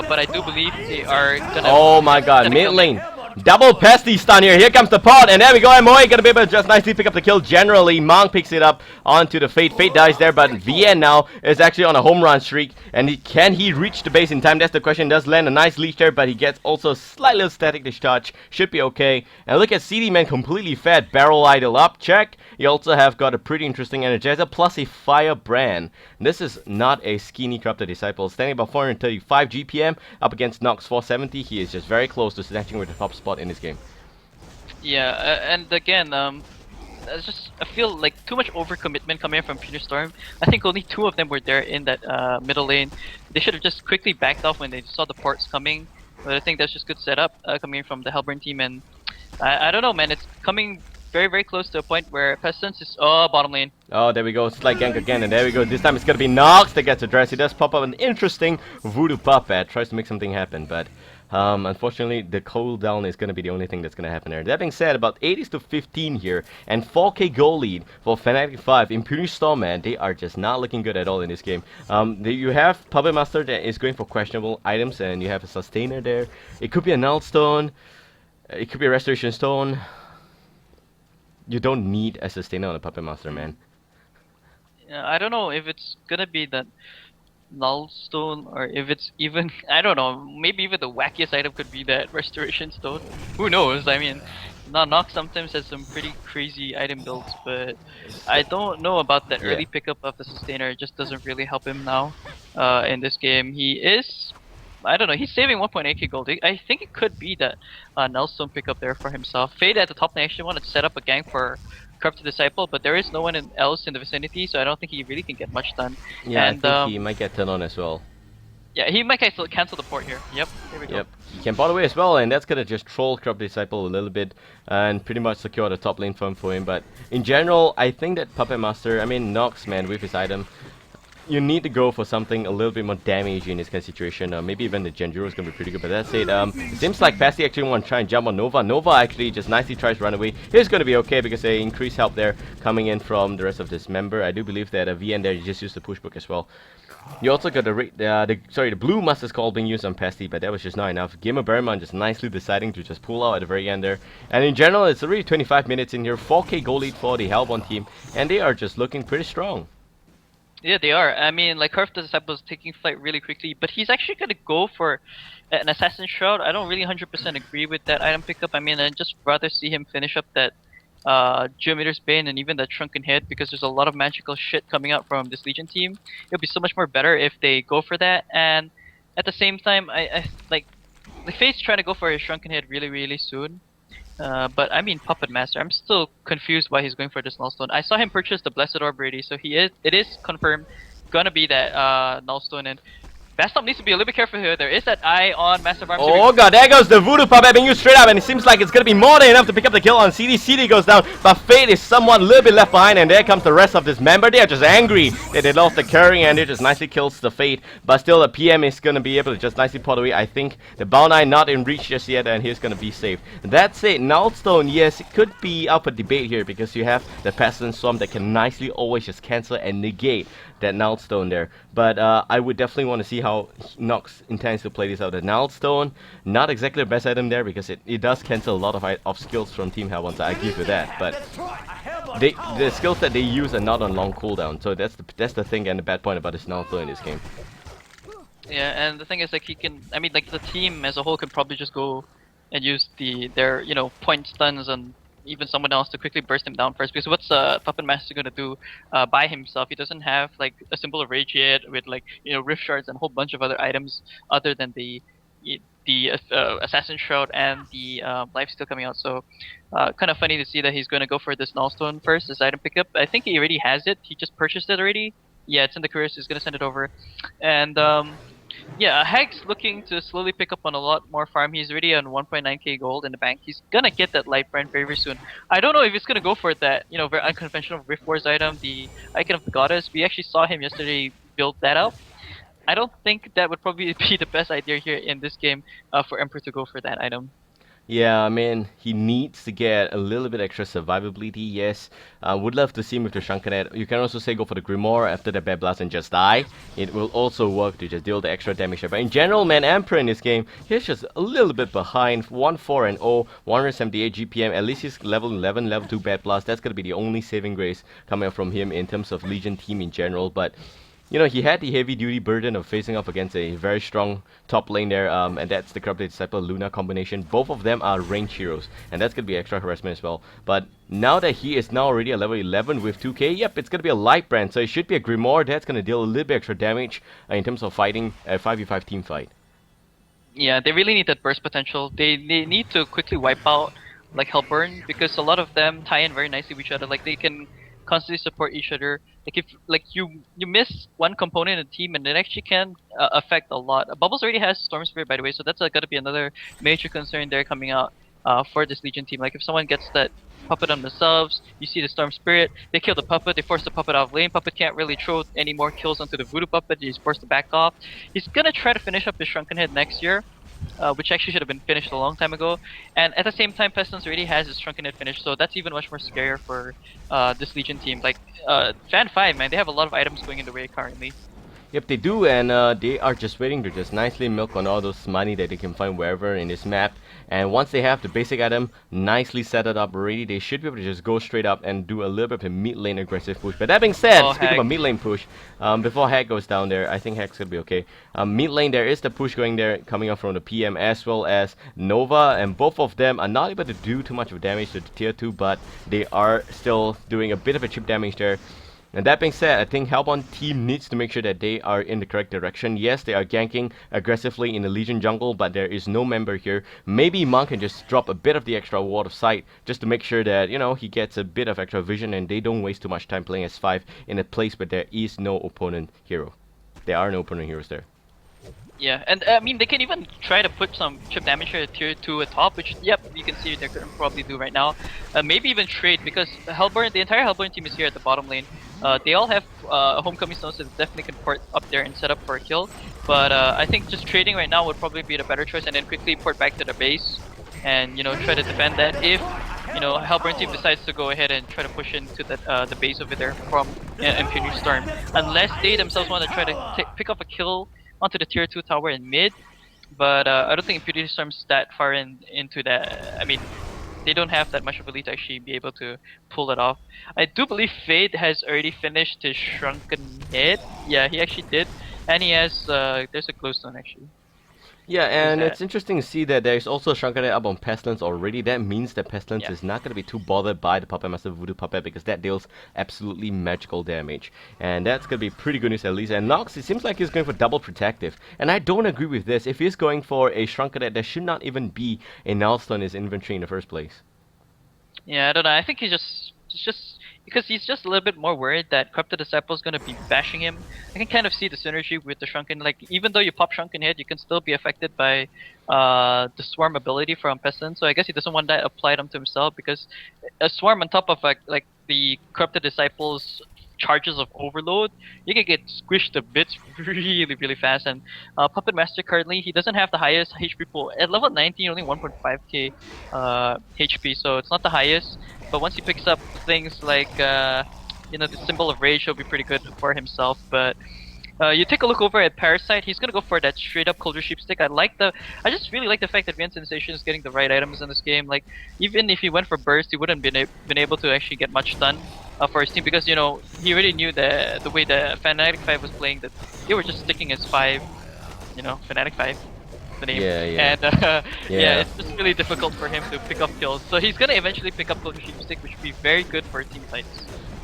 [SPEAKER 2] but I do believe they are going to...
[SPEAKER 1] Oh my god, mid lane. Double pesty stun here. Here comes the pot, and there we go. MOA gonna be able to just nicely pick up the kill. Generally, Monk picks it up onto the Fate. Fate dies there, but VN now is actually on a home run streak. And can he reach the base in time? That's the question. Does land a nice leash there, but he gets also a slight little static discharge. Should be okay. And look at CD Man completely fed. Barrel idle up. Check. You also have got a pretty interesting Energizer plus a Firebrand. This is not a skinny Corrupted Disciple. Standing about 435 GPM up against Nox 470. He is just very close to snatching with the top spot in this game.
[SPEAKER 2] Yeah, and again, I feel like too much overcommitment coming from Storm. I think only 2 of them were there in that middle lane. They should have just quickly backed off when they saw the ports coming. But I think that's just good setup coming from the Hellburn team, and I don't know, man. It's coming very, very close to a point where Pestilence is bottom lane.
[SPEAKER 1] Oh, there we go. Slight gank again, and there we go. This time it's gonna be Nox that gets addressed. He does pop up an interesting Voodoo Puppet. Tries to make something happen, but unfortunately, the cooldown is going to be the only thing that's going to happen there. That being said, about 80s to 15 here, and 4k goal lead for Fan5. impunity.storm, man, they are just not looking good at all in this game. You have Puppet Master that is going for questionable items, and you have a Sustainer there. It could be a Null Stone. It could be a Restoration Stone. You don't need a Sustainer on a Puppet Master, man.
[SPEAKER 2] Yeah, I don't know if it's going to be that Null Stone, or if it's even, I don't know, maybe even the wackiest item could be that Restoration Stone. Who knows? I mean, Nox sometimes has some pretty crazy item builds, but I don't know about that early pickup of the Sustainer. It just doesn't really help him now in this game. He is, I don't know, he's saving 1.8k gold. I think it could be that Null Stone pickup there for himself. Fade at the top lane actually wanted to set up a gank for Corrupted Disciple, but there is no one else in the vicinity, so I don't think he really can get much done.
[SPEAKER 1] Yeah,
[SPEAKER 2] and,
[SPEAKER 1] I think he might get turned on as well.
[SPEAKER 2] Yeah, he might cancel the port here. Yep, here we go.
[SPEAKER 1] Yep, he can bot away as well, and that's gonna just troll Corrupted Disciple a little bit and pretty much secure the top lane farm for him. But in general, I think that Puppet Master, I mean Nox, man, with his item, you need to go for something a little bit more damage in this kind of situation. Maybe even the Genjuro is going to be pretty good, but that's it. It seems like Pasty actually want to try and jump on Nova. Nova actually just nicely tries to run away. He's going to be okay because they increase help there coming in from the rest of this member. I do believe that VN there just used the push book as well. You also got the blue Master's Call being used on Pasty, but that was just not enough. Gamer Berman just nicely deciding to just pull out at the very end there. And in general, it's already 25 minutes in here. 4k goal lead for the Hellbound team, and they are just looking pretty strong.
[SPEAKER 2] Yeah, they are. I mean, like, Corrupted Disciple is taking flight really quickly, but he's actually going to go for an Assassin Shroud. I don't really 100% agree with that item pickup. I mean, I'd just rather see him finish up that Geometer's Bane and even that Shrunken Head, because there's a lot of magical shit coming out from this Legion team. It'll be so much more better if they go for that, and at the same time, I like, the Fate's trying to go for his Shrunken Head really, really soon. But I mean Puppet Master. I'm still confused why he's going for this Nullstone. I saw him purchase the Blessed Orb already, so it is confirmed gonna be that Nullstone. And Bastom needs to be a little bit careful here. There is that eye on Massive Arms.
[SPEAKER 1] Oh god, there goes the Voodoo Puppet being used straight up, and it seems like it's gonna be more than enough to pick up the kill on CD. CD goes down, but Fate is somewhat a little bit left behind, and there comes the rest of this member. They are just angry that they lost the carrying, and it just nicely kills the Fate. But still, the PM is gonna be able to just nicely pot away. I think the Babael not in reach just yet, and he's gonna be safe. That's it. Nullstone, yes, it could be up for debate here because you have the Pestilence Swarm that can nicely always just cancel and negate that Nullstone there. But I would definitely want to see how Nox intends to play this out. The Nullstone, not exactly the best item there because it does cancel a lot of skills from Team Hellbound, so I give you that. But the skills that they use are not on long cooldown, so that's the thing and the bad point about this Nullstone in this game.
[SPEAKER 2] Yeah, and the thing is, like, he can. I mean, like, the team as a whole can probably just go and use their point stuns and even someone else to quickly burst him down first. Because what's Puppet Master gonna do by himself? He doesn't have like a symbol of rage yet with like rift shards and a whole bunch of other items other than the Assassin Shroud and the Lifesteal coming out. So kind of funny to see that he's gonna go for this Nullstone first, this item pickup. I think he already has it. He just purchased it already. Yeah, it's in the careers. He's gonna send it over, and yeah, Hag's looking to slowly pick up on a lot more farm. He's already on 1.9k gold in the bank. He's gonna get that Light Brand very, very soon. I don't know if he's gonna go for that, very unconventional Rift Wars item, the Icon of the Goddess. We actually saw him yesterday build that up. I don't think that would probably be the best idea here in this game for Emperor to go for that item.
[SPEAKER 1] Yeah, I mean, he needs to get a little bit extra survivability, yes. Would love to see him with the Shrunken Head. You can also say go for the Grimoire after the Bad Blast and just die. It will also work to just deal the extra damage there. But in general, man, Emperor in this game, he's just a little bit behind. 1-4-0, 178 GPM. At least he's level 11, level 2 Bad Blast. That's going to be the only saving grace coming up from him in terms of Legion team in general. But he had the heavy-duty burden of facing off against a very strong top lane there, and that's the Corrupted Disciple Luna combination. Both of them are range heroes, and that's going to be extra harassment as well. But now that he is now already at level 11 with 2k, yep, it's going to be a Light Brand, so it should be a Grimoire that's going to deal a little bit extra damage in terms of fighting a 5v5 team fight.
[SPEAKER 2] Yeah, they really need that burst potential. They need to quickly wipe out like Hellburn because a lot of them tie in very nicely with each other. Like they can constantly support each other. Like if you miss one component in the team, and it actually can affect a lot. Bubbles already has Storm Spirit, by the way, so that's got to be another major concern there coming out for this Legion team. Like if someone gets that Puppet on themselves, you see the Storm Spirit, they kill the Puppet, they force the Puppet out of lane. Puppet can't really throw any more kills onto the Voodoo Puppet. He's forced to back off. He's gonna try to finish up his Shrunken Head next year. Which actually should have been finished a long time ago. And at the same time, Pestilence already has his Shrunken Head finished, so that's even much more scarier for this Legion team. Like, Fan5, man, they have a lot of items going in the way currently.
[SPEAKER 1] Yep, they do, and they are just waiting to just nicely milk on all those money that they can find wherever in this map. And once they have the basic item nicely set it up already, they should be able to just go straight up and do a little bit of a mid lane aggressive push. But that being said, speaking of a mid lane push, before Hag goes down there, I think Hag's gonna be okay. Mid lane there is the push going there, coming up from the PM as well as Nova, and both of them are not able to do too much of damage to the tier 2, but they are still doing a bit of a chip damage there. And that being said, I think Hellbound team needs to make sure that they are in the correct direction. Yes, they are ganking aggressively in the Legion jungle, but there is no member here. Maybe Monk can just drop a bit of the extra ward of sight just to make sure that, he gets a bit of extra vision and they don't waste too much time playing as 5 in a place where there is no opponent hero. There are no opponent heroes there.
[SPEAKER 2] Yeah, and I mean, they can even try to put some chip damage here at tier 2 at top, which, yep, you can see they're going to probably do right now. Maybe even trade, because the entire Hellburn team is here at the bottom lane. They all have homecoming stones, so they definitely can port up there and set up for a kill. But I think just trading right now would probably be the better choice, and then quickly port back to their base and try to defend that if Hellburn team decides to go ahead and try to push into the base over there from impunity.storm, unless they themselves want to try to pick up a kill onto the tier 2 tower in mid. But I don't think impunity.storm's that far into that. I mean, they don't have that much of a lead to actually be able to pull it off. I do believe Fade has already finished his Shrunken Head. Yeah, he actually did. And he has, there's a glowstone actually.
[SPEAKER 1] Yeah,
[SPEAKER 2] Is
[SPEAKER 1] and
[SPEAKER 2] that
[SPEAKER 1] it's interesting to see that there's also a Shrunken up on Pestilence already. That means that Pestilence
[SPEAKER 2] yeah.
[SPEAKER 1] is not going to be too bothered by the Puppet Master Voodoo Puppet because that deals absolutely magical damage. And that's going to be pretty good news at least. And Nox, it seems like he's going for double protective. And I don't agree with this. If he's going for a Shrunken, there should not even be a Nullstone in his inventory in the first place.
[SPEAKER 2] Yeah, I don't know. I think it's just because he's just a little bit more worried that Corrupted Disciple is gonna be bashing him. I can kind of see the synergy with the Shrunken. Like even though you pop Shrunken Head, you can still be affected by the Swarm ability from Pestilence. So I guess he doesn't want that applied onto himself because a Swarm on top of like the Corrupted Disciples charges of overload, you can get squished to bits really fast. And Puppet Master currently he doesn't have the highest HP pool at level 19, only 1.5k HP, so it's not the highest. But once he picks up things like the Symbol of Rage, he'll be pretty good for himself. But you take a look over at Parasite, he's gonna go for that straight up Culture Sheep Stick. I just really like the fact that Vian Sensation is getting the right items in this game. Like even if he went for burst, he wouldn't been able to actually get much done for his team because he already knew the way the Fnatic 5 was playing, that they were just sticking as 5, Fnatic 5. The name.
[SPEAKER 1] Yeah.
[SPEAKER 2] And
[SPEAKER 1] Yeah.
[SPEAKER 2] it's just really difficult for him to pick up kills. So he's gonna eventually pick up Culture Sheep Stick, which would be very good for team fights.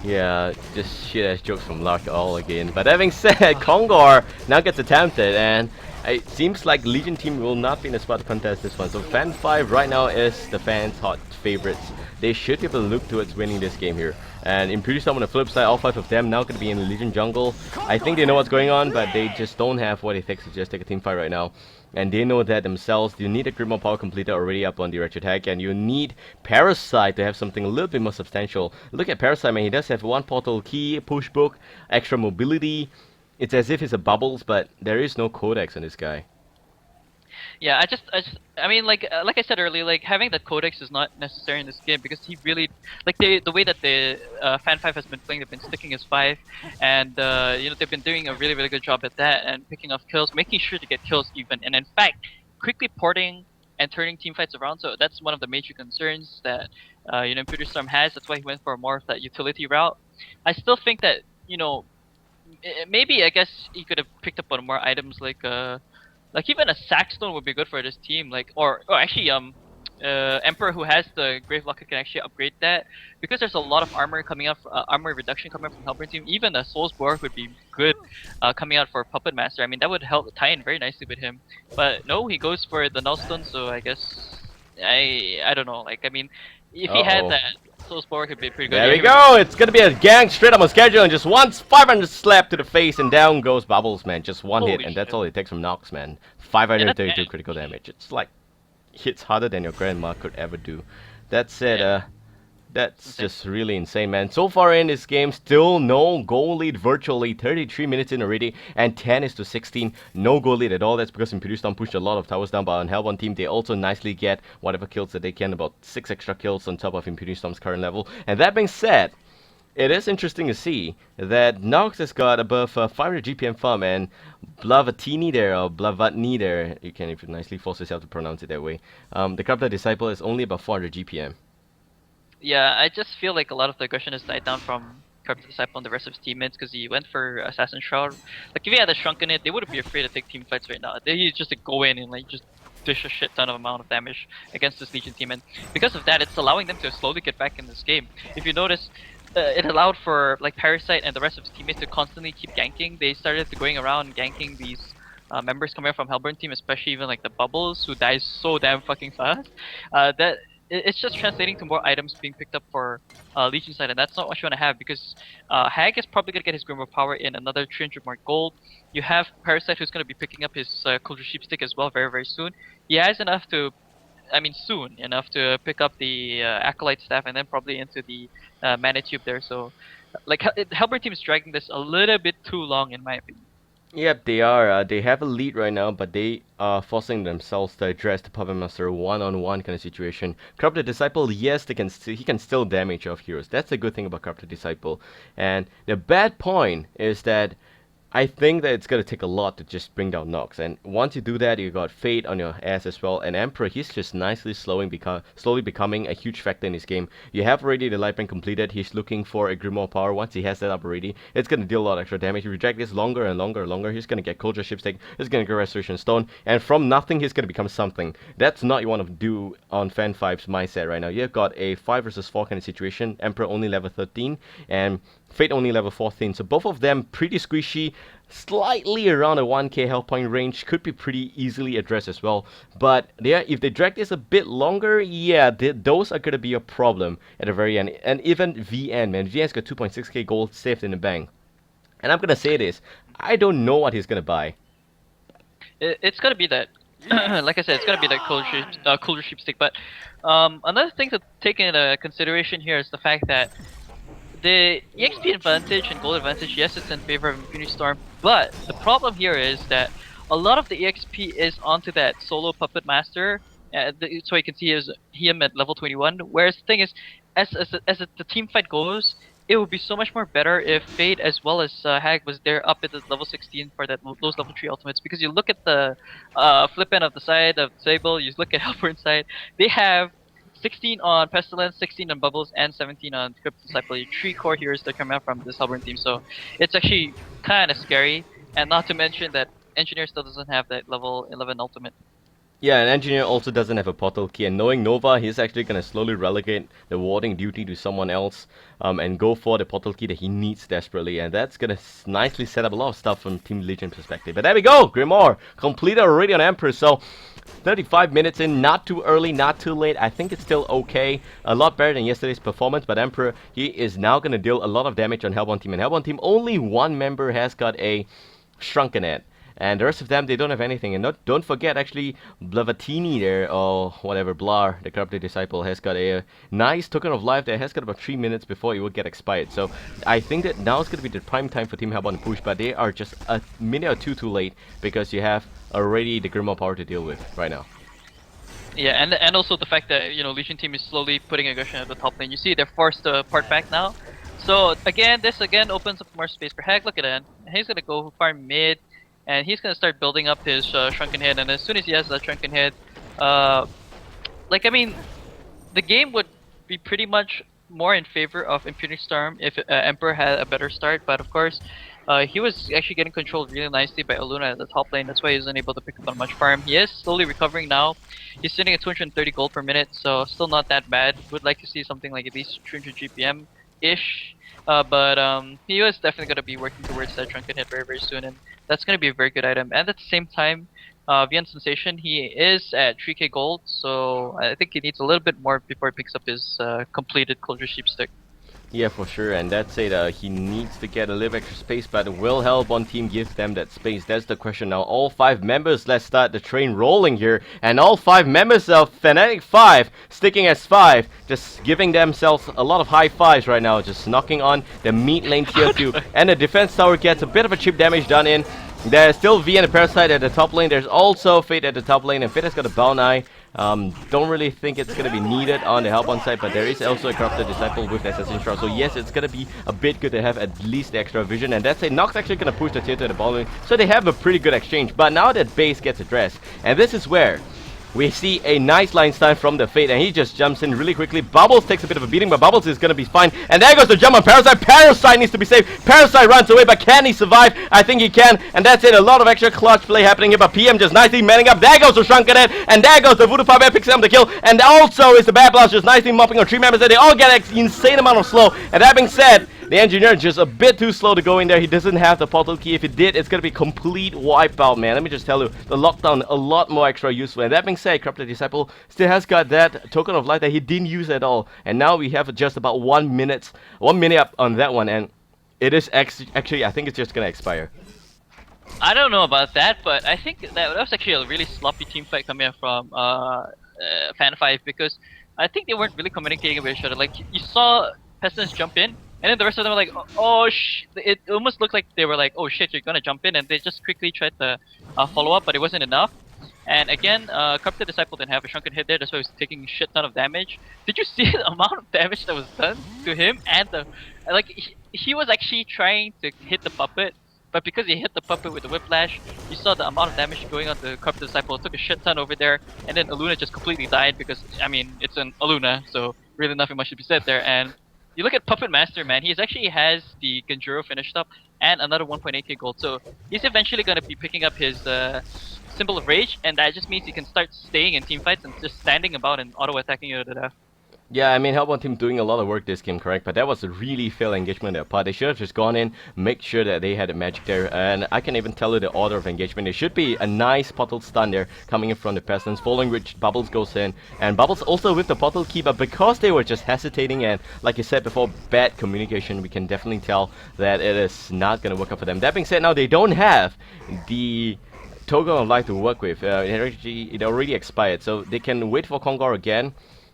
[SPEAKER 1] Yeah, just shit ass jokes from Lark all again. But that being said, Kongor now gets attempted, and it seems like Legion team will not be in the spot to contest this one. So Fan5 right now is the fans' hot favorites. They should be able to look towards winning this game here. And ImpunityStorm on the flip side, all 5 of them now going to be in the Legion jungle. I think they know what's going on, but they just don't have what it takes to just take a team fight right now. And they know that themselves. You need a Grimoire Power completer already up on the Wretched Hack, and you need Parasite to have something a little bit more substantial. Look at Parasite, man. He does have 1 portal key, push book, extra mobility. It's as if it's a bubbles, but there is no codex on this guy.
[SPEAKER 2] Yeah, I mean, like I said earlier, like having that codex is not necessary in this game because he really, like the way that the Fan5 has been playing, they've been sticking as 5, and they've been doing a really good job at that and picking off kills, making sure to get kills even, and in fact, quickly porting and turning team fights around. So that's one of the major concerns that ImpunityStorm has. That's why he went for more of that utility route. I still think that maybe I guess he could have picked up on more items like even a Sackstone would be good for this team. Like or actually Emperor who has the Grave Locket can actually upgrade that because there's a lot of armor coming out, armor reduction coming out from Hellburn team. Even a Soulsborne would be good coming out for Puppet Master. I mean that would help tie in very nicely with him. But no, he goes for the Nullstone. So I guess I don't know. Like I mean, if he had that, Soulsborne could be pretty good.
[SPEAKER 1] There we go. It's gonna be a gang straight up on schedule, and just once 500 slap to the face, and down goes Bubbles, man. Just one hit, and that's all it takes from Nox, man. 532 critical damage. It's like hits harder than your grandma could ever do. That said, that's just really insane, man. So far in this game, still no goal lead virtually. 33 minutes in already, and 10-16. No goal lead at all. That's because ImpunityStorm pushed a lot of towers down, but on Hellborn team, they also nicely get whatever kills that they can, about 6 extra kills on top of ImpunityStorm's current level. And that being said, it is interesting to see that Nox has got above 500 GPM farm, and Blavatini there, or Blavatni there, you can if you nicely force yourself to pronounce it that way. The Corrupted Disciple is only about 400 GPM.
[SPEAKER 2] Yeah, I just feel like a lot of the aggression has died down from Corrupted Disciple and the rest of his teammates because he went for Assassin Shroud. Like if he had a Shrunken it, they wouldn't be afraid to take team fights right now. They just go in and like just dish a shit ton of amount of damage against this Legion team, and because of that, it's allowing them to slowly get back in this game. If you notice, it allowed for like Parasite and the rest of his teammates to constantly keep ganking. They started going around and ganking these members coming from Hellburn team, especially even like the Bubbles who dies so damn fucking fast. It's just translating to more items being picked up for Legion side, and that's not what you want to have because Hag is probably going to get his Grimoire Power in another 300 more gold. You have Parasite who's going to be picking up his Culture Sheep Stick as well very soon. He has enough to, soon enough to pick up the Acolyte Staff and then probably into the Mana Tube there. So, like, Hellburn team is dragging this a little bit too long in my opinion.
[SPEAKER 1] Yep, they are. They have a lead right now, but they are forcing themselves to address the Puppet Master one-on-one kind of situation. Corrupted Disciple, yes, he can still damage off heroes. That's the good thing about Corrupted Disciple. And the bad point is that I think that it's gonna take a lot to just bring down Nox, and once you do that, you got Fate on your ass as well. And Emperor, he's just nicely slowly becoming a huge factor in his game. You have already the Lightning completed. He's looking for a Grimoire power. Once he has that up already, it's gonna deal a lot of extra damage. You reject this longer and longer and longer. He's gonna get Culture Shipstick. He's gonna get Restoration Stone, and from nothing, he's gonna become something. That's not what you want to do on Fan5's mindset right now. You've got a 5 versus 4 kind of situation. Emperor only level 13, and Fate only level 14, so both of them pretty squishy, slightly around a 1k health point range, could be pretty easily addressed as well. But yeah, if they drag this a bit longer, yeah, those are going to be a problem at the very end. And even VN, man, VN's got 2.6k gold saved in the bank. And I'm going to say this, I don't know what he's going to buy.
[SPEAKER 2] It's gonna be that, like I said, it's gonna be that Culture Sheepstick. But another thing to take into consideration here is the fact that the EXP advantage and gold advantage, yes, it's in favor of impunity.storm, but the problem here is that a lot of the EXP is onto that solo puppet master. So you can see him at level 21. Whereas the thing is, as the team fight goes, it would be so much more better if Fate as well as Hag was there up at the level 16 for those level 3 ultimates. Because you look at the flip end of the side of Sable, you look at Hellborn side, they have 16 on Pestilence, 16 on Bubbles, and 17 on Crypt Disciple. 3 core heroes that come out from this Hellborn team, so it's actually kind of scary. And not to mention that Engineer still doesn't have that level 11 ultimate.
[SPEAKER 1] Yeah, and Engineer also doesn't have a portal key, and knowing Nova, he's actually going to slowly relegate the warding duty to someone else and go for the portal key that he needs desperately, and that's going to nicely set up a lot of stuff from Team Legion perspective. But there we go, Grimoire completed already on Emperor, so 35 minutes in, not too early, not too late. I think it's still okay. A lot better than yesterday's performance, but Emperor, he is now going to deal a lot of damage on Hellborn team, and Hellborn team, only one member has got a Shrunken Head. And the rest of them, they don't have anything. And don't forget, actually, Blavatini there, or whatever, Blar, the Corrupted Disciple, has got a nice token of life that has got about 3 minutes before it will get expired. So I think that now is going to be the prime time for Team Hellborn to push, but they are just a minute or two too late because you have already the Grimoire power to deal with right now.
[SPEAKER 2] Yeah, and also the fact that, you know, Legion team is slowly putting aggression at the top lane. You see they're forced to part back now. So this again opens up more space for Hag. Look at that. He's going to go farm mid. And he's gonna start building up his Shrunken Head, and as soon as he has that Shrunken Head, like, I mean, the game would be pretty much more in favor of impunity.storm if Emperor had a better start, but of course, he was actually getting controlled really nicely by Aluna at the top lane. That's why he wasn't able to pick up on much farm. He is slowly recovering now. He's sitting at 230 gold per minute, so still not that bad. Would like to see something like at least 300 GPM-ish. But he was definitely going to be working towards that Shrunken Head very, very soon, and that's going to be a very good item. And at the same time, Vian Sensation, he is at 3k gold, so I think he needs a little bit more before he picks up his completed Culture Sheepstick.
[SPEAKER 1] Yeah, for sure, and that's it. He needs to get a little extra space, but will Hellborn team give them that space? That's the question now. All 5 members, let's start the train rolling here. And all 5 members of Fnatic 5, sticking as 5, just giving themselves a lot of high fives right now, just knocking on the mid lane tier 2. And the defense tower gets a bit of a chip damage done in. There's still V and the Parasite at the top lane. There's also Fate at the top lane, and Fate has got a Bound Eye. Don't really think it's going to be needed on the Hellborn side, but there is also a Corrupted Disciple with Assassin Shroud. So yes, it's going to be a bit good to have at least the extra vision, and that's it. Nox actually going to push the tier to the bottom lane, so they have a pretty good exchange. But now that base gets addressed, and this is where we see a nice line style from the Fate, and he just jumps in really quickly. Bubbles takes a bit of a beating, but Bubbles is going to be fine. And there goes the jump on Parasite. Parasite needs to be saved. Parasite runs away, but can he survive? I think he can, and that's it. A lot of extra clutch play happening here, but PM just nicely manning up. There goes the Shrunken Head, and there goes the Voodoo Fire picks up the kill. And also is the Bad Blast just nicely mopping on 3 members, and they all get an insane amount of slow. And that being said, the Engineer just a bit too slow to go in there. He doesn't have the portal key. If he did, it's going to be complete wipeout, man. Let me just tell you, the lockdown a lot more extra useful. And that being said, Corrupted Disciple still has got that token of life that he didn't use at all. And now we have just about 1 minute up on that one. And it is actually, I think it's just going to expire.
[SPEAKER 2] I don't know about that, but I think that was actually a really sloppy team fight coming up from Fan5, because I think they weren't really communicating with each other. Like, you saw Pestilence jump in, and then the rest of them were like, it almost looked like they were like, oh shit, you're gonna jump in, and they just quickly tried to follow up, but it wasn't enough. And again, Corrupted Disciple didn't have a Shrunken Head there, that's why he was taking a shit ton of damage. Did you see the amount of damage that was done to him? And he was actually trying to hit the puppet, but because he hit the puppet with the whiplash, you saw the amount of damage going on the Corrupted Disciple. It took a shit ton over there, and then Aluna just completely died because, I mean, it's an Aluna, so really nothing much to be said there. And you look at Puppet Master, man, he actually has the Ganjuro finished up and another 1.8k gold, so he's eventually going to be picking up his Symbol of Rage, and that just means he can start staying in teamfights and just standing about and auto-attacking you to death.
[SPEAKER 1] Yeah, I mean, HoN team doing a lot of work this game, correct? But that was a really failed engagement on their part. They should have just gone in, make sure that they had a magic there, and I can even tell you the order of engagement. There should be a nice portal stun there coming in from the Pestilence, following which Bubbles goes in, and Bubbles also with the portal key, but because they were just hesitating and, like you said before, bad communication, we can definitely tell that it is not going to work out for them. That being said, now they don't have the Token of Life to work with. It already expired, so they can wait for Kongor again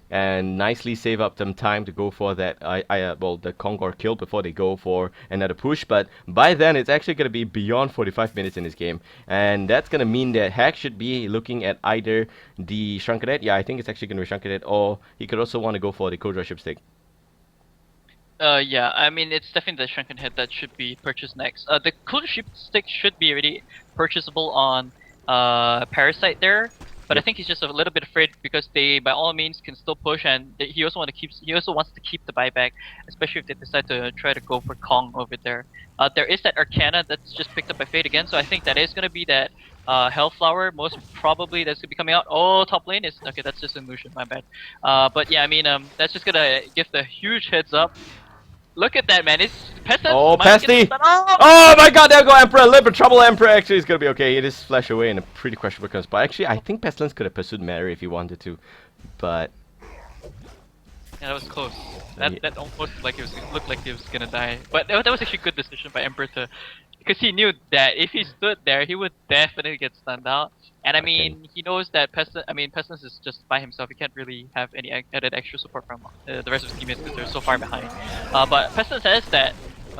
[SPEAKER 1] and nicely save up some time to go for that the Kongor kill before they go for another push. But by then it's actually going to be beyond 45 minutes in this game, and that's going to mean that Hack should be looking at either the Shrunk Cadet, yeah, I think it's actually going to be Shrunk Cadet, or he could also want to go for the Codra Ship Stick.
[SPEAKER 2] Yeah, I mean, it's definitely the Shrunken Head that should be purchased next. The Codra Ship Stick should be already purchasable on Parasite there, but I think he's just a little bit afraid because they, by all means, can still push, and he also wants to keep the buyback, especially if they decide to try to go for Kong over there. There is that Arcana that's just picked up by Fate again, so I think that is going to be that Hellflower, most probably that's going to be coming out. Oh, top lane is... Okay, that's just Illusion, my bad. But yeah, I mean, that's just going to give the huge heads up. Look at that, man. It's Pestilence.
[SPEAKER 1] Oh, Pesty! Oh my god, there go Emperor! A little bit of trouble. Emperor actually is gonna be okay. It is flash away in a pretty questionable course. But actually, I think Pestilence could have pursued Mary if he wanted to. But
[SPEAKER 2] yeah, that was close. That almost looked like he was gonna die. But that was actually a good decision by Emperor to, because he knew that if he stood there, he would definitely get stunned out. And I mean, he knows that Pestilence is just by himself. He can't really have any added extra support from the rest of his teammates because they're so far behind. But Pestilence has that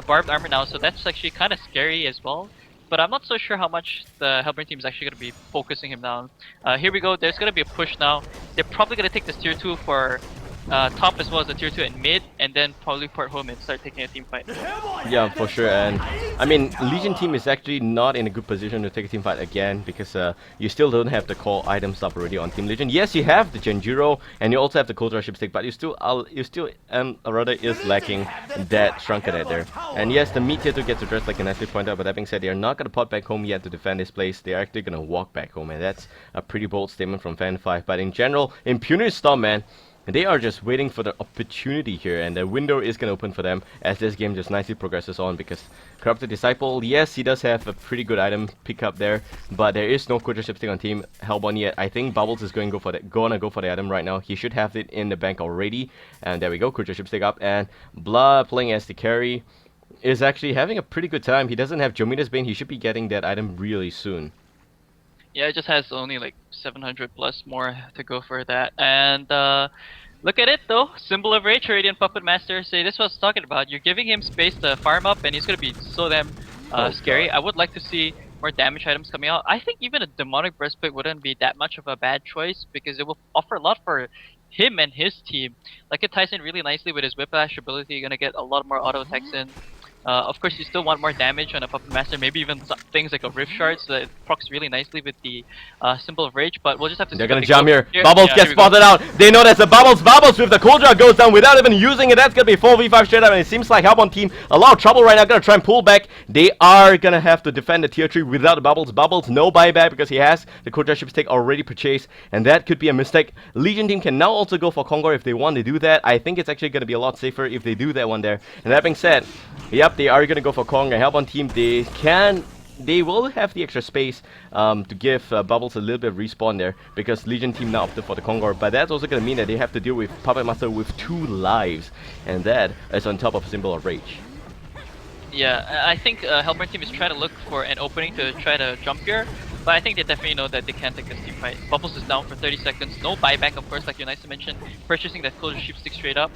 [SPEAKER 2] barbed armor now, so that's actually kind of scary as well. But I'm not so sure how much the Hellburn team is actually going to be focusing him down. Here we go. There's going to be a push now. They're probably going to take this tier 2 for top as well as the tier 2 at mid, and then probably port home and start taking a team fight.
[SPEAKER 1] yeah, for sure. And I mean, Legion team is actually not in a good position to take a team fight again because you still don't have the core items up already on Team Legion. Yes, you have the Genjuro and you also have the Codra Ship Stick, but you still rather is lacking that Shrunk Cadet there. And yes, the mid tier 2 gets addressed like I nicely pointed out, but that being said, they are not going to pot back home yet to defend this place. They are actually going to walk back home, and that's a pretty bold statement from Fan5. But in general, impunity.storm, man, they are just waiting for the opportunity here, and the window is going to open for them as this game just nicely progresses on, because Corrupted Disciple, yes, he does have a pretty good item pick up there, but there is no Codra Ship Stick on Team Hellborn yet. I think Bubbles is going to go for the item right now. He should have it in the bank already, and there we go, Codra Ship Stick up, and Blah playing as the carry is actually having a pretty good time. He doesn't have Jomina's Bane, he should be getting that item really soon.
[SPEAKER 2] Yeah, it just has only like 700 plus more to go for that. And look at it though, Symbol of Rage, Radiant Puppet Master. Say this was talking about. You're giving him space to farm up, and he's gonna be so damn scary. I would like to see more damage items coming out. I think even a Demonic Breastplate wouldn't be that much of a bad choice because it will offer a lot for him and his team. Like it ties in really nicely with his Whiplash ability. You're gonna get a lot more auto attacks in. Of course, you still want more damage on a Puppet Master, maybe even things like a Rift Shard, so that it procs really nicely with the Symbol of Rage, but we'll just have to see.
[SPEAKER 1] They're gonna jump here. Bubbles gets spotted out. They know that's a Bubbles. Bubbles with the Codra goes down without even using it. That's gonna be 4v5 straight up, and it seems like Hellborn team a lot of trouble right now. Gonna try and pull back. They are gonna have to defend the tier 3 without the Bubbles. Bubbles, no buyback because he has the Codra Ship Stick already purchased, and that could be a mistake. Legion team can now also go for Kongor if they want to do that. I think it's actually gonna be a lot safer if they do that one there. And that being said, yep, they are gonna go for Kong. And Hellborn team, they will have the extra space to give Bubbles a little bit of respawn there because Legion team now opted for the Kongor, but that's also going to mean that they have to deal with Puppet Master with 2 lives, and that is on top of Symbol of Rage.
[SPEAKER 2] Yeah, I think Hellborn team is trying to look for an opening to try to jump here, but I think they definitely know that they can't take this team fight. Bubbles is down for 30 seconds, no buyback of course like you nicely mentioned, purchasing that Codra Ship Stick straight up.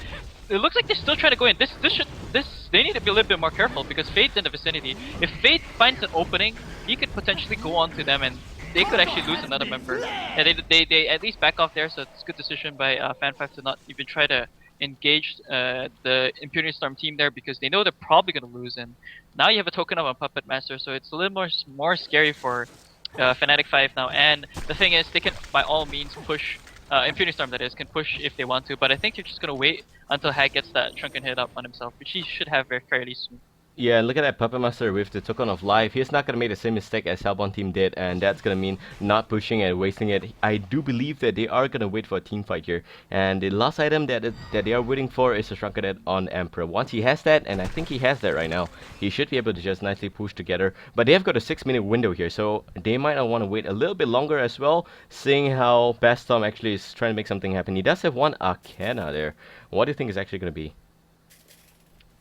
[SPEAKER 2] It looks like they're still trying to go in. They need to be a little bit more careful because Fate's in the vicinity. If Fate finds an opening, he could potentially go on to them and they could actually lose another member. And they at least back off there, so it's a good decision by Fan5 to not even try to engage the Impunity Storm team there because they know they're probably gonna lose. And now you have a token of a Puppet Master, so it's a little more scary for Fnatic 5 now. And the thing is, they can by all means push. Impunity Storm, that is, can push if they want to, but I think they're just gonna wait until Hag gets that Shrunken Head up on himself, which he should have very fairly soon.
[SPEAKER 1] Yeah, and look at that Puppet Master with the Token of Life. He's not going to make the same mistake as Hellbound team did, and that's going to mean not pushing and wasting it. I do believe that they are going to wait for a team fight here. And the last item that they are waiting for is a Shrunken Head on Emperor. Once he has that, and I think he has that right now, he should be able to just nicely push together. But they have got a 6-minute window here, so they might not want to wait a little bit longer as well, seeing how Bastom actually is trying to make something happen. He does have one Arcana there. What do you think is actually going to be?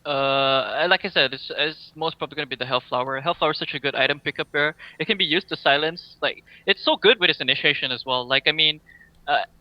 [SPEAKER 2] Like I said, it's most probably gonna be the Hellflower. Hellflower is such a good item pickup there. It can be used to silence. Like, it's so good with its initiation as well. Like, I mean,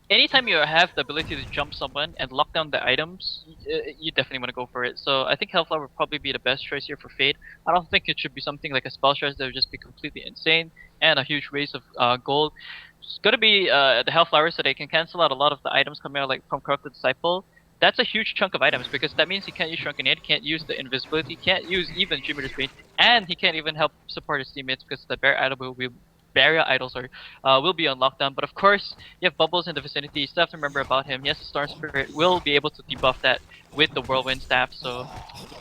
[SPEAKER 2] anytime you have the ability to jump someone and lock down the items, you definitely want to go for it. So I think Hellflower would probably be the best choice here for Fade. I don't think it should be something like a spell stress that would just be completely insane and a huge waste of gold. It's gonna be the Hellflower so they can cancel out a lot of the items coming out like from Corrupted Disciple. That's a huge chunk of items because that means he can't use Shrunken Head, can't use the invisibility, can't use even Jupiter's Bane, and he can't even help support his teammates because the Barrier Idols will be on lockdown. But of course, you have Bubbles in the vicinity. You still have to remember about him. Yes, the Storm Spirit will be able to debuff that with the Whirlwind Staff. So,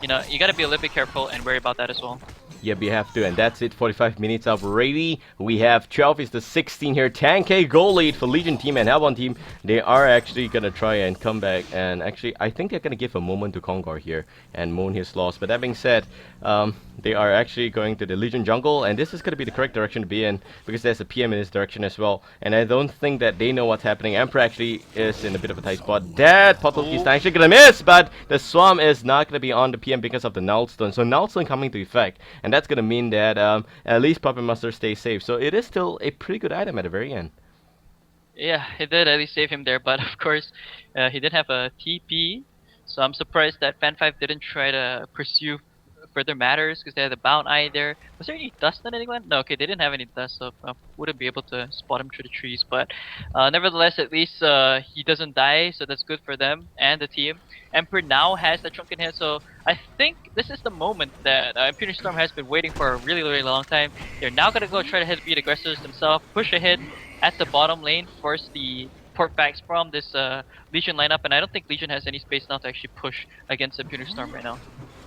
[SPEAKER 2] you know, you gotta be a little bit careful and worry about that as well.
[SPEAKER 1] Yep, you have to, and that's it. 45 minutes of ready. We have 12 is the 16 here. 10k goal lead for Legion team and Hellbound team. They are actually gonna try and come back, and actually, I think they're gonna give a moment to Kongor here and moan his loss. But that being said, they are actually going to the Legion jungle, and this is gonna be the correct direction to be in because there's a PM in this direction as well. And I don't think that they know what's happening. Emperor actually is in a bit of a tight spot. That Pottle is actually gonna miss, but the Swarm is not gonna be on the PM because of the Nullstone. So Nullstone coming to effect. And that's going to mean that at least Puppet Master stays safe. So it is still a pretty good item at the very end.
[SPEAKER 2] Yeah, it did at least save him there, but of course, he did have a TP. So I'm surprised that Fan5 didn't try to pursue further matters because they had a Bound Eye there. Was there any dust on anyone? No, okay, they didn't have any dust, so I wouldn't be able to spot him through the trees. But nevertheless, at least he doesn't die, so that's good for them and the team. Emperor now has the Shrunken Head, so I think this is the moment that Impunity Storm has been waiting for a really, really long time. They're now gonna go try to head beat aggressors themselves, push ahead at the bottom lane, force the port backs from this Legion lineup, and I don't think Legion has any space now to actually push against Impunity Storm right now.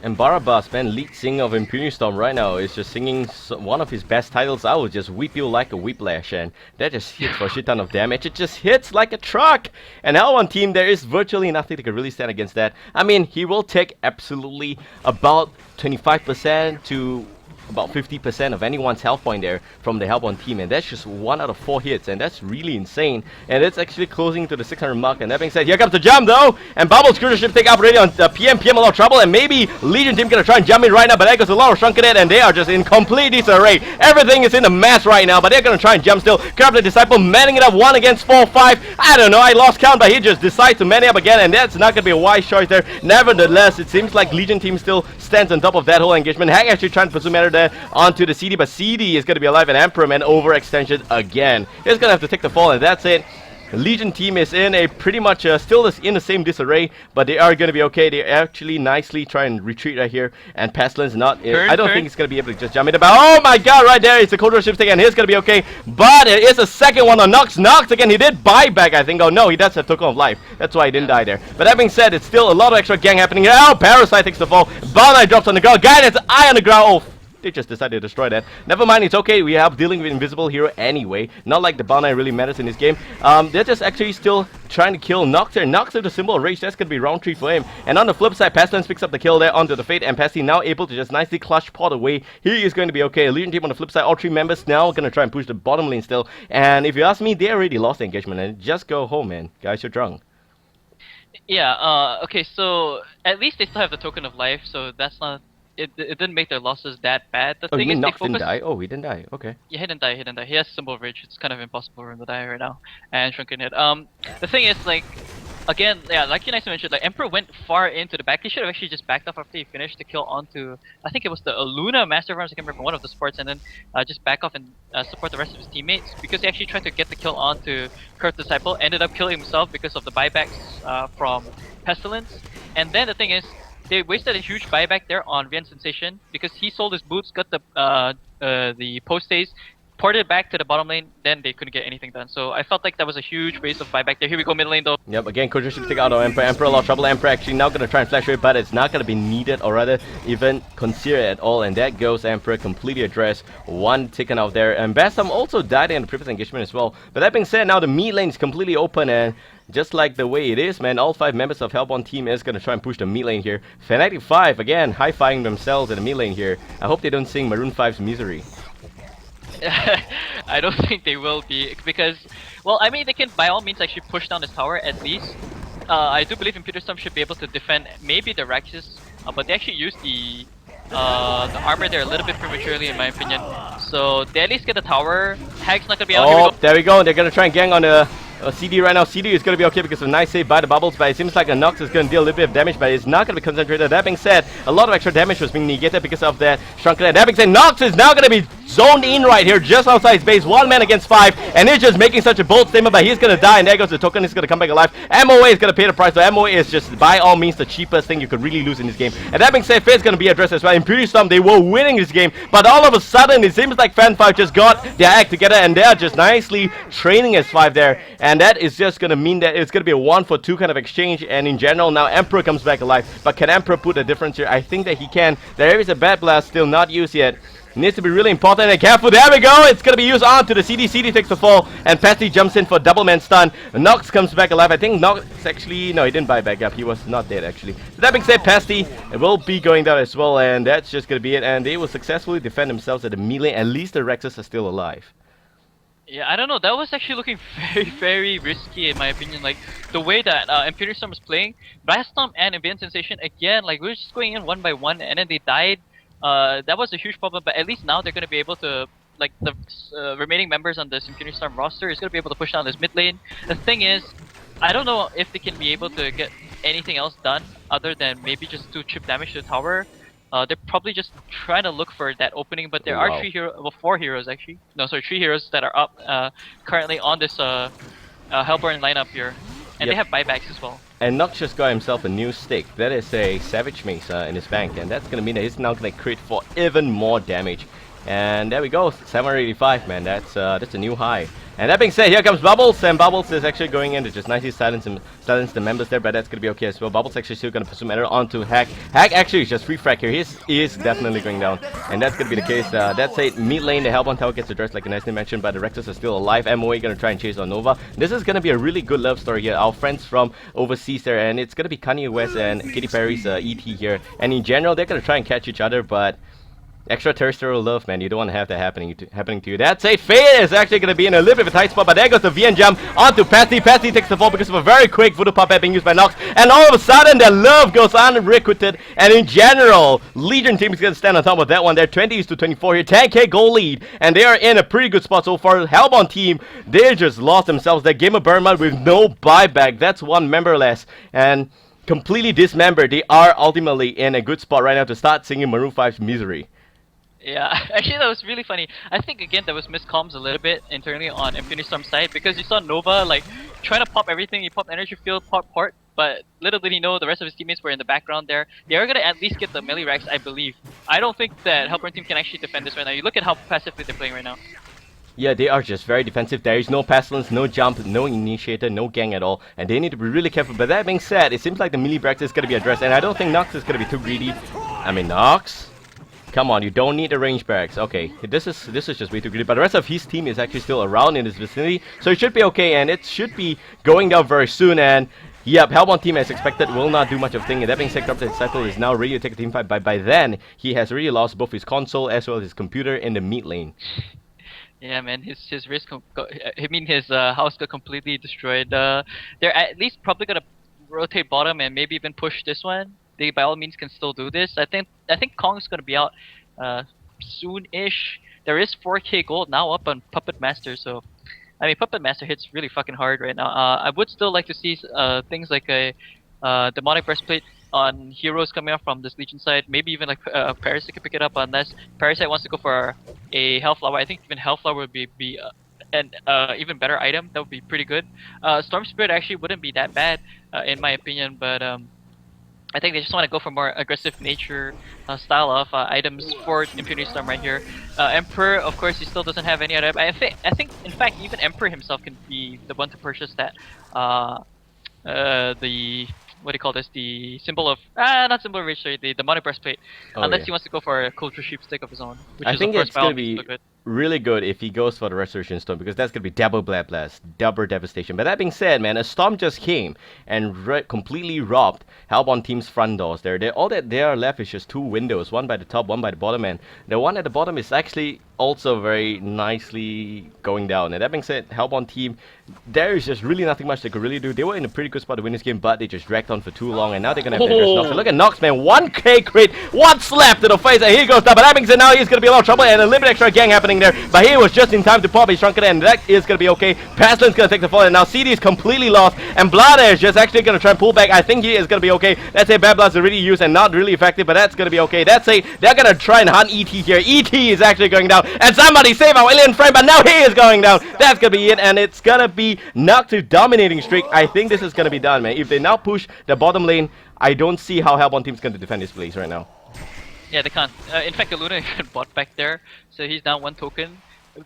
[SPEAKER 1] And Barabas, man, lead singer of Impunity Storm right now, is just singing one of his best titles. I will just whip you like a whiplash, and that just hits for a shit ton of damage. It just hits like a truck. And L1 team, there is virtually nothing that can really stand against that. I mean, he will take absolutely about 25% to about 50% of anyone's health point there from the Hellbound team, and that's just 1 out of 4 hits, and that's really insane. And it's actually closing to the 600 mark. And that being said, here comes the jump though, and Babael's cruiser ship take up already on PM a lot of trouble, and maybe Legion team gonna try and jump in right now, but there goes a lot of Shrunken Head, and they are just in complete disarray. Everything is in a mess right now, but they're gonna try and jump still. Corrupted Disciple manning it up 1 against 4-5. I don't know, I lost count, but he just decides to man it up again, and that's not gonna be a wise choice there. Nevertheless, it seems like Legion team still stands on top of that whole engagement. Hag actually trying to pursue matter there onto the CD, but CD is going to be alive, and Emperor, man, overextension again. He's going to have to take the fall, and that's it. The Legion team is in a pretty much still in the same disarray, but they are going to be okay. They actually nicely try and retreat right here, and Pestilence not. I don't think it's going to be able to just jump in about. Oh my god, right there, it's a Cold War ship stick, and he's going to be okay. But it is a second one on Nox. Nox again, he did buy back, I think. Oh no, he does have Token of Life. That's why he didn't die there. But that being said, it's still a lot of extra gang happening here. Oh, Parasite takes the fall. Bound drops on the ground. Guidance Eye on the ground. Oh, they just decided to destroy that. Never mind, it's okay. We have dealing with Invisible Hero anyway. Not like the Bound really matters in this game. They're just actually still trying to kill Nox there. Nox with the symbol of rage. That's going to be round 3 for him. And on the flip side, Pestilence picks up the kill there onto the Fate. And Pesty now able to just nicely clutch pot away. He is going to be okay. Legion team on the flip side. All 3 members now going to try and push the bottom lane still. And if you ask me, they already lost the engagement. And just go home, man. Guys, you're drunk.
[SPEAKER 2] Yeah, okay, so at least they still have the Token of Life, so that's not... It didn't make their losses that bad. The thing is,
[SPEAKER 1] Nox didn't die? Oh, he didn't die. Okay.
[SPEAKER 2] Yeah, he didn't die. He has Symbol of Rage. It's kind of impossible for him to die right now. And Shrunken Head. The thing is, like, again, yeah, like you nicely mentioned, like Emperor went far into the back. He should have actually just backed off after he finished the kill onto, I think it was the Luna Master of Arms, I can't remember, one of the supports, and then just back off and support the rest of his teammates, because he actually tried to get the kill onto Kurt Disciple, ended up killing himself because of the buybacks from Pestilence. And then the thing is, they wasted a huge buyback there on Rian Sensation because he sold his boots, got the post haze, ported it back to the bottom lane, then they couldn't get anything done. So I felt like that was a huge waste of buyback there. Here we go mid lane though.
[SPEAKER 1] Yep, again, Kojo should take out on Emperor. Emperor, a lot of trouble. Emperor actually now gonna try and flash away, but it's not gonna be needed, or rather, even considered at all. And that goes Emperor completely addressed. One taken out there. And Bastam also died in the previous engagement as well. But that being said, now the mid lane is completely open, and just like the way it is, man, all 5 members of Hellbourne team is gonna try and push the mid lane here. Fnatic 5, again, high-fiving themselves in the mid lane here. I hope they don't sing Maroon 5's Misery.
[SPEAKER 2] I don't think they will be, because, well, I mean, they can by all means actually push down this tower at least. I do believe impunity.storm should be able to defend maybe the Rexes, but they actually used the armor there a little bit prematurely in my opinion. So they at least get the tower. Hag's not gonna be out. Here we go.
[SPEAKER 1] There we go. They're gonna try and gang on the CD right now. CD is going to be okay because of a nice save by the bubbles, but it seems like a Nox is going to deal a little bit of damage, but it's not going to be concentrated. That being said, a lot of extra damage was being negated because of that shrunken. That being said, Nox is now going to be zoned in right here, just outside his base. 1 man against 5, and he's just making such a bold statement, but he's going to die, and there goes the token. He's going to come back alive. MOA is going to pay the price, so MOA is just by all means the cheapest thing you could really lose in this game. And that being said, Fate's going to be addressed as well. impunity.storm, they were winning this game, but all of a sudden, it seems like Fan5 just got their act together, and they're just nicely training as 5 there, and that is just going to mean that it's going to be a 1-for-2 kind of exchange. And in general, now Emperor comes back alive, but can Emperor put a difference here? I think that he can. There is a bad blast still not used yet. Needs to be really important and careful. There we go. It's going to be used on to the CD. CD takes the fall, and Pasty jumps in for double man stun. Nox comes back alive. I think Nox actually, no, he didn't buy back up. He was not dead actually. So that being said, Pasty will be going down as well, and that's just going to be it. And they will successfully defend themselves at the melee. At least the Rexes are still alive.
[SPEAKER 2] Yeah, I don't know. That was actually looking very, very risky in my opinion. Like the way that impunity.storm was playing, Brastom and Ambient Sensation again. Like we were just going in 1 by 1, and then they died. That was a huge problem. But at least now they're going to be able to, like the remaining members on this impunity.storm roster is going to be able to push down this mid lane. The thing is, I don't know if they can be able to get anything else done other than maybe just do chip damage to the tower. They're probably just trying to look for that opening, but there are 4 heroes actually. No, sorry, 3 heroes that are up currently on this Hellbourne lineup here, and they have buybacks as well.
[SPEAKER 1] And Nox just got himself a new stick. That is a Savage Mace in his bank, and that's gonna mean that he's now gonna crit for even more damage. And there we go, 785, man. That's a new high. And that being said, here comes Bubbles, and Bubbles is actually going in to just nicely silence the members there, but that's gonna be okay as well. Bubbles actually still gonna pursue matter onto Hack. Hack actually is just free frag here. He is definitely going down, and that's gonna be the case. That's it. Mid lane, the Hellbourne tower gets addressed like I nicely mentioned, but the Rexes are still alive. MOA gonna try and chase on Nova. This is gonna be a really good love story here. Our friends from overseas there, and it's gonna be Kanye West and Katy Perry's ET here. And in general, they're gonna try and catch each other, but extraterrestrial love, man. You don't want to have that happening to you. That's it. Fate is actually going to be in a little bit of a tight spot, but there goes the VN jump onto Pasty. Pasty takes the fall because of a very quick Voodoo Puppet being used by Nox, and all of a sudden their love goes unrequited, and in general, Legion team is going to stand on top of that one. They're 20-24 here, 10k goal lead, and they are in a pretty good spot so far. Hellbourne team, they just lost themselves. That game of Burma with no buyback. That's 1 member less, and completely dismembered. They are ultimately in a good spot right now to start singing Maroon 5's Misery.
[SPEAKER 2] Yeah, actually that was really funny. I think again there was miscomms a little bit internally on impunity.storm's side, because you saw Nova like trying to pop everything. He popped energy field, pop port, but little did he know the rest of his teammates were in the background there. They are gonna at least get the melee racks, I believe. I don't think that Hellbourne team can actually defend this right now. You look at how passively they're playing right now.
[SPEAKER 1] Yeah, they are just very defensive. There is no pestilence, no jump, no initiator, no gang at all, and they need to be really careful. But that being said, it seems like the melee Brax is gonna be addressed, and I don't think Nox is gonna be too greedy. I mean, Nox? Come on, you don't need the range barracks. Okay, this is just way too greedy. But the rest of his team is actually still around in this vicinity, so it should be okay, and it should be going down very soon. And yep, Hellbourne team as expected will not do much of thing. And that being said, Corrupted Disciple is now ready to take a team fight. But by then, he has really lost both his console as well as his computer in the mid lane.
[SPEAKER 2] Yeah, man, his wrist, his house got completely destroyed. They're at least probably gonna rotate bottom and maybe even push this one. They by all means can still do this. I think Kong's gonna be out soon-ish. There is 4k gold now up on Puppet Master, so I mean, Puppet Master hits really fucking hard right now. I would still like to see things like a demonic breastplate on heroes coming up from this Legion side. Maybe even like Parasite could pick it up unless Parasite wants to go for a Hellflower. I think even Hellflower would be an even better item. That would be pretty good. Storm Spirit actually wouldn't be that bad in my opinion, but I think they just want to go for more aggressive nature style of items for Impunity Storm right here. Emperor, of course, he still doesn't have any other. I think, in fact, even Emperor himself can be the one to purchase that. The what do you call this? The symbol of not symbol of rage, sorry, the demonic breastplate. Unless he wants to go for a culture sheep stick of his own, which
[SPEAKER 1] I
[SPEAKER 2] is
[SPEAKER 1] think
[SPEAKER 2] of course
[SPEAKER 1] it's gonna be
[SPEAKER 2] good.
[SPEAKER 1] really good if he goes for the Restoration Stone because that's gonna be double Blood Blast, double devastation. But that being said, man, a storm just came and completely robbed Hellbourne team's front doors. All that they are left is just two windows, one by the top, one by the bottom, and the one at the bottom is actually also very nicely going down. And that being said, Hellbourne team, there is just really nothing much they could really do. They were in a pretty good spot to win this game, but they just dragged on for too long, and now they're gonna have to address Nox. So look at Nox, man, 1k crit, one slap to the face, and here goes down. But that being said, now he's gonna be a lot of trouble, and a little bit extra gang happening there. But he was just in time to pop his shrunken, and that is gonna be okay. Paslin's gonna take the fall, and now CD is completely lost, and Blood is just actually gonna try and pull back. I think he is gonna be okay. That's a Bad Blast already used and not really effective, but that's gonna be okay. They're gonna try and hunt ET here. ET is actually going down, and somebody save our alien friend, but now he is going down. That's gonna be it, and it's gonna be knocked to dominating streak. I think this is gonna be done, man. If they now push the bottom lane, I don't see how Hellbourne team's gonna defend this place right now.
[SPEAKER 2] Yeah, they can't. In fact, the Luna even bought back there, so he's down 1 token.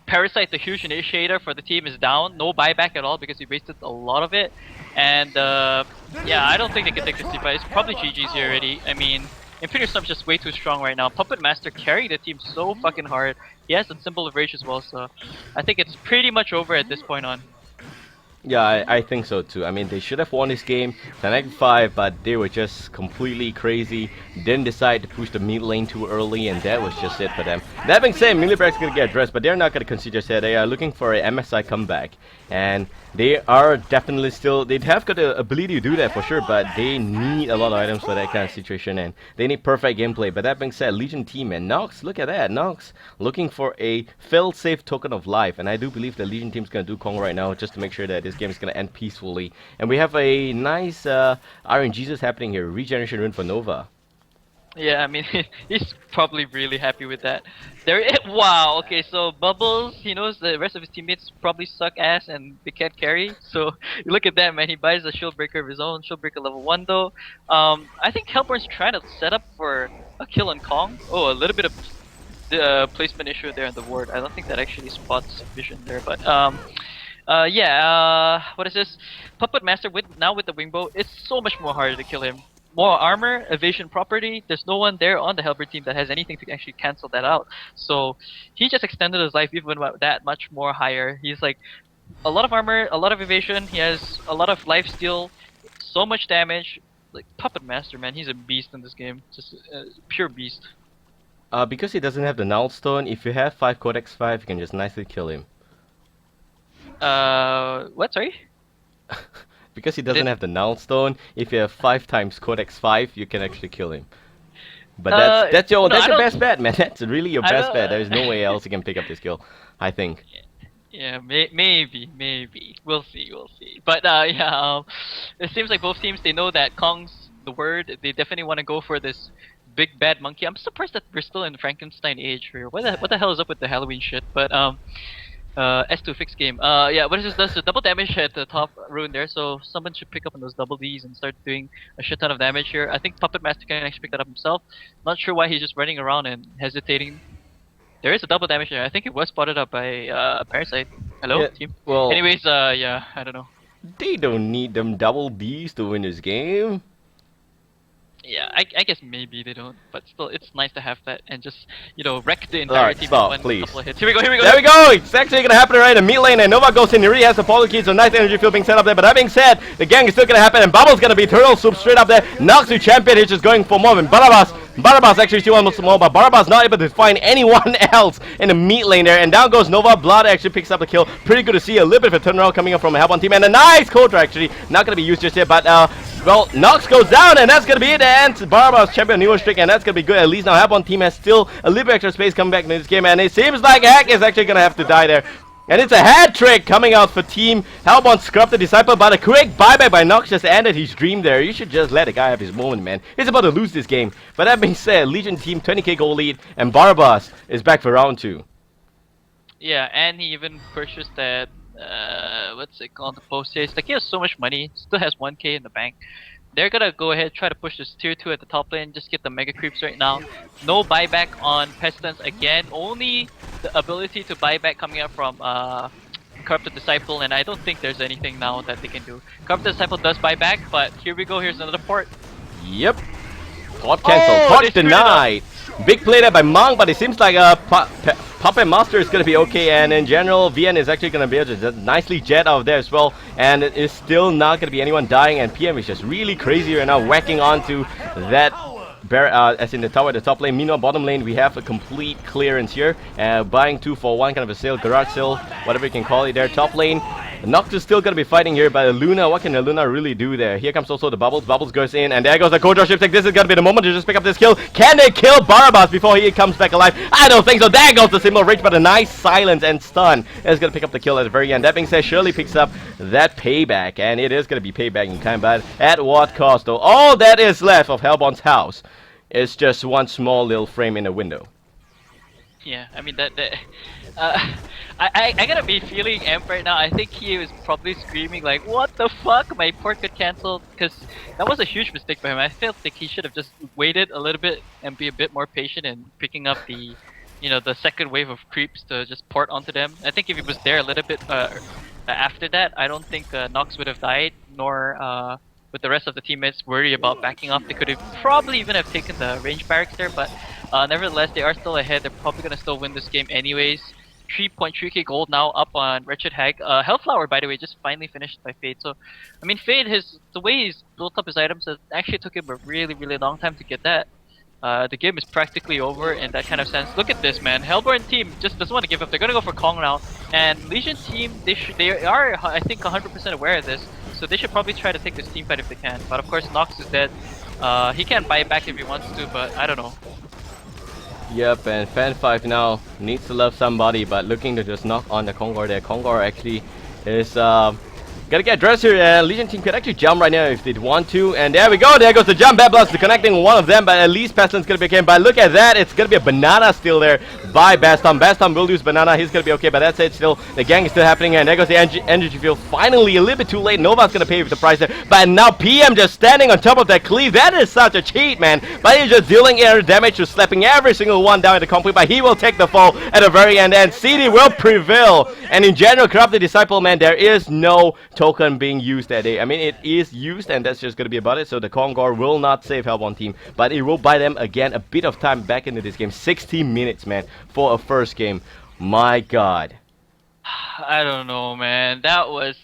[SPEAKER 2] Parasite, the huge initiator for the team, is down. No buyback at all because he wasted a lot of it. And yeah, I don't think they can take this fight. It's probably GG's here already. I mean, Impunity Storm's just way too strong right now. Puppet Master carrying the team so fucking hard. He has the Symbol of Rage as well, so I think it's pretty much over at this point on.
[SPEAKER 1] Yeah, I think so too. I mean, they should have won this game, Fan5, but they were just completely crazy. Didn't decide to push the mid lane too early, and that was just it for them. That being said, Millibreak's gonna get addressed, but they're not gonna consider it. They are looking for a MSI comeback, and they are definitely still. They have got the ability to do that for sure, but they need a lot of items for that kind of situation, and they need perfect gameplay. But that being said, Legion team and Nox, look at that, Nox looking for a fail-safe token of life, and I do believe the Legion team's gonna do Kong right now just to make sure that this game is gonna end peacefully. And we have a nice RNGs happening here. Regeneration rune for Nova.
[SPEAKER 2] Yeah, I mean, he's probably really happy with that. Wow, okay, so Bubbles, he knows the rest of his teammates probably suck ass and they can't carry. So, look at that, man. He buys a Shield Breaker of his own, Shield Breaker level 1 though. I think Hellbourne's trying to set up for a kill on Kong. Oh, a little bit of placement issue there in the ward. I don't think that actually spots vision there, but yeah, what is this? Puppet Master now with the Wingbow, it's so much more harder to kill him. More armor, evasion property, there's no one there on the Hellbourne team that has anything to actually cancel that out. So he just extended his life even that much more higher. He's like a lot of armor, a lot of evasion, he has a lot of life steal, so much damage. Like Puppet Master, man, he's a beast in this game. Just pure beast.
[SPEAKER 1] Because he doesn't have the Null Stone, if you have 5 Codex 5, you can just nicely kill him.
[SPEAKER 2] What, sorry?
[SPEAKER 1] Because he doesn't have the Null Stone, if you have 5 times Codex 5, you can actually kill him. But that's your best bet, man. That's really your best bet. There's no way else you can pick up this kill, I think.
[SPEAKER 2] Yeah, maybe. We'll see. But yeah, it seems like both teams, they know that Kong's the word. They definitely want to go for this big bad monkey. I'm surprised that we're still in Frankenstein age here. What the hell is up with the Halloween shit? But S2 fixed game. Yeah, what is this does? So double damage at the top rune there, so someone should pick up on those double Ds and start doing a shit ton of damage here. I think Puppet Master can actually pick that up himself. Not sure why he's just running around and hesitating. There is a double damage there. I think it was spotted up by Parasite. Hello,
[SPEAKER 1] yeah,
[SPEAKER 2] team?
[SPEAKER 1] Well,
[SPEAKER 2] anyways, yeah, I don't know.
[SPEAKER 1] They don't need them double Ds to win this game.
[SPEAKER 2] Yeah, I guess maybe they don't, but still, it's nice to have that and just, you know, wreck the entire team in one couple of hits. Here we go. There we
[SPEAKER 1] go! It's actually gonna happen right in the mid lane, and Nova goes in, he really has the follow key, so nice energy field being set up there. But that being said, the gang is still gonna happen, and Bubble's gonna be Turtle Soup straight up there. Nox to champion, he's just going for more than Barabas actually still wants more, but Barabas not able to find anyone else in the mid lane there, and down goes Nova. Blood actually picks up the kill. Pretty good to see a little bit of a turnaround coming up from a Hellbourne team, and a nice Coulter actually, not gonna be used just yet, but well, Nox goes down, and that's gonna be it, and Barabas champion Neo streak, and that's gonna be good. At least now Hellbourne team has still a little bit extra space coming back in this game, and it seems like Hack is actually gonna have to die there. And it's a hat trick coming out for Team Hellborn. Scrub the Disciple, but a quick buyback by Nox just ended his dream there. You should just let the guy have his moment, man. He's about to lose this game. But that being said, Legion team 20k goal lead, and Barbas is back for round 2.
[SPEAKER 2] Yeah, and he even purchased that, what's it called, the post haste. Like, he has so much money, still has 1k in the bank. They're gonna go ahead, try to push this tier 2 at the top lane, just get the mega creeps right now. No buyback on Pestilence again, only the ability to buy back coming out from Corrupted Disciple, and I don't think there's anything now that they can do. Corrupted Disciple does buy back, but here we go, here's another port.
[SPEAKER 1] Yep. Port cancel, port denied. Big play there by Monk, but it seems like Puppet Master is going to be okay, and in general, VN is actually going to be able to just nicely jet out of there as well, and it is still not going to be anyone dying, and PM is just really crazy right now, whacking onto that as in the tower at the top lane. Meanwhile, bottom lane, we have a complete clearance here, buying 2 for 1, kind of a sale, garage sale, whatever you can call it there. Top lane, Nox is still going to be fighting here, but Luna, what can Luna really do there? Here comes also the Bubbles. Bubbles goes in, and there goes the Kojo ship. This is going to be the moment to just pick up this kill. Can they kill Barabbas before he comes back alive? I don't think so. There goes the symbol rage, but a nice silence and stun is going to pick up the kill at the very end. That being said, Shirley picks up that payback, and it is going to be payback in kind, but at what cost though? All that is left of Hellborn's house is just one small little frame in a window.
[SPEAKER 2] Yeah, I mean I gotta be feeling Amp right now. I think he was probably screaming like, "What the fuck? My port got cancelled," because that was a huge mistake by him. I felt like he should have just waited a little bit and be a bit more patient in picking up the, the second wave of creeps to just port onto them. I think if he was there a little bit after that, I don't think Nox would have died, nor with the rest of the teammates worry about backing off. They could have probably even have taken the range barracks there, but nevertheless, they are still ahead. They're probably gonna still win this game anyways. 3.3k gold now up on Wretched Hag. Hellflower, by the way, just finally finished by Fade. So, I mean, Fade, the way he's built up his items, it actually took him a really, really long time to get that. The game is practically over in that kind of sense. Look at this, man. Hellborn team just doesn't want to give up. They're gonna go for Kong now, and Legion team, they are, I think, 100% aware of this. So they should probably try to take this team fight if they can. But of course, Nox is dead. He can buy it back if he wants to, but I don't know.
[SPEAKER 1] Yep, and Fan5 now needs to love somebody, but looking to just knock on the Kongor there. Kongor actually is gotta get dressed here, and Legion team could actually jump right now if they'd want to. And there we go, there goes the jump. Bad Blast connecting one of them, but at least Pestilence gonna be okay. But look at that, it's gonna be a banana still there by Bastom. Bastom will lose banana, he's gonna be okay, but that's it still. The gang is still happening, and there goes the energy field. Finally, a little bit too late. Nova's gonna pay with the price there. But now PM just standing on top of that cleave. That is such a cheat, man. But he's just dealing air damage to slapping every single one down at the complete, but he will take the fall at the very end, and CD will prevail. And in general, Corrupted Disciple, man, there is no token being used that day. I mean, it is used, and that's just gonna be about it. So the Kongor will not save Hellborn team, but it will buy them again a bit of time back into this game. 60 minutes, man, for a first game. My God.
[SPEAKER 2] I don't know, man. That was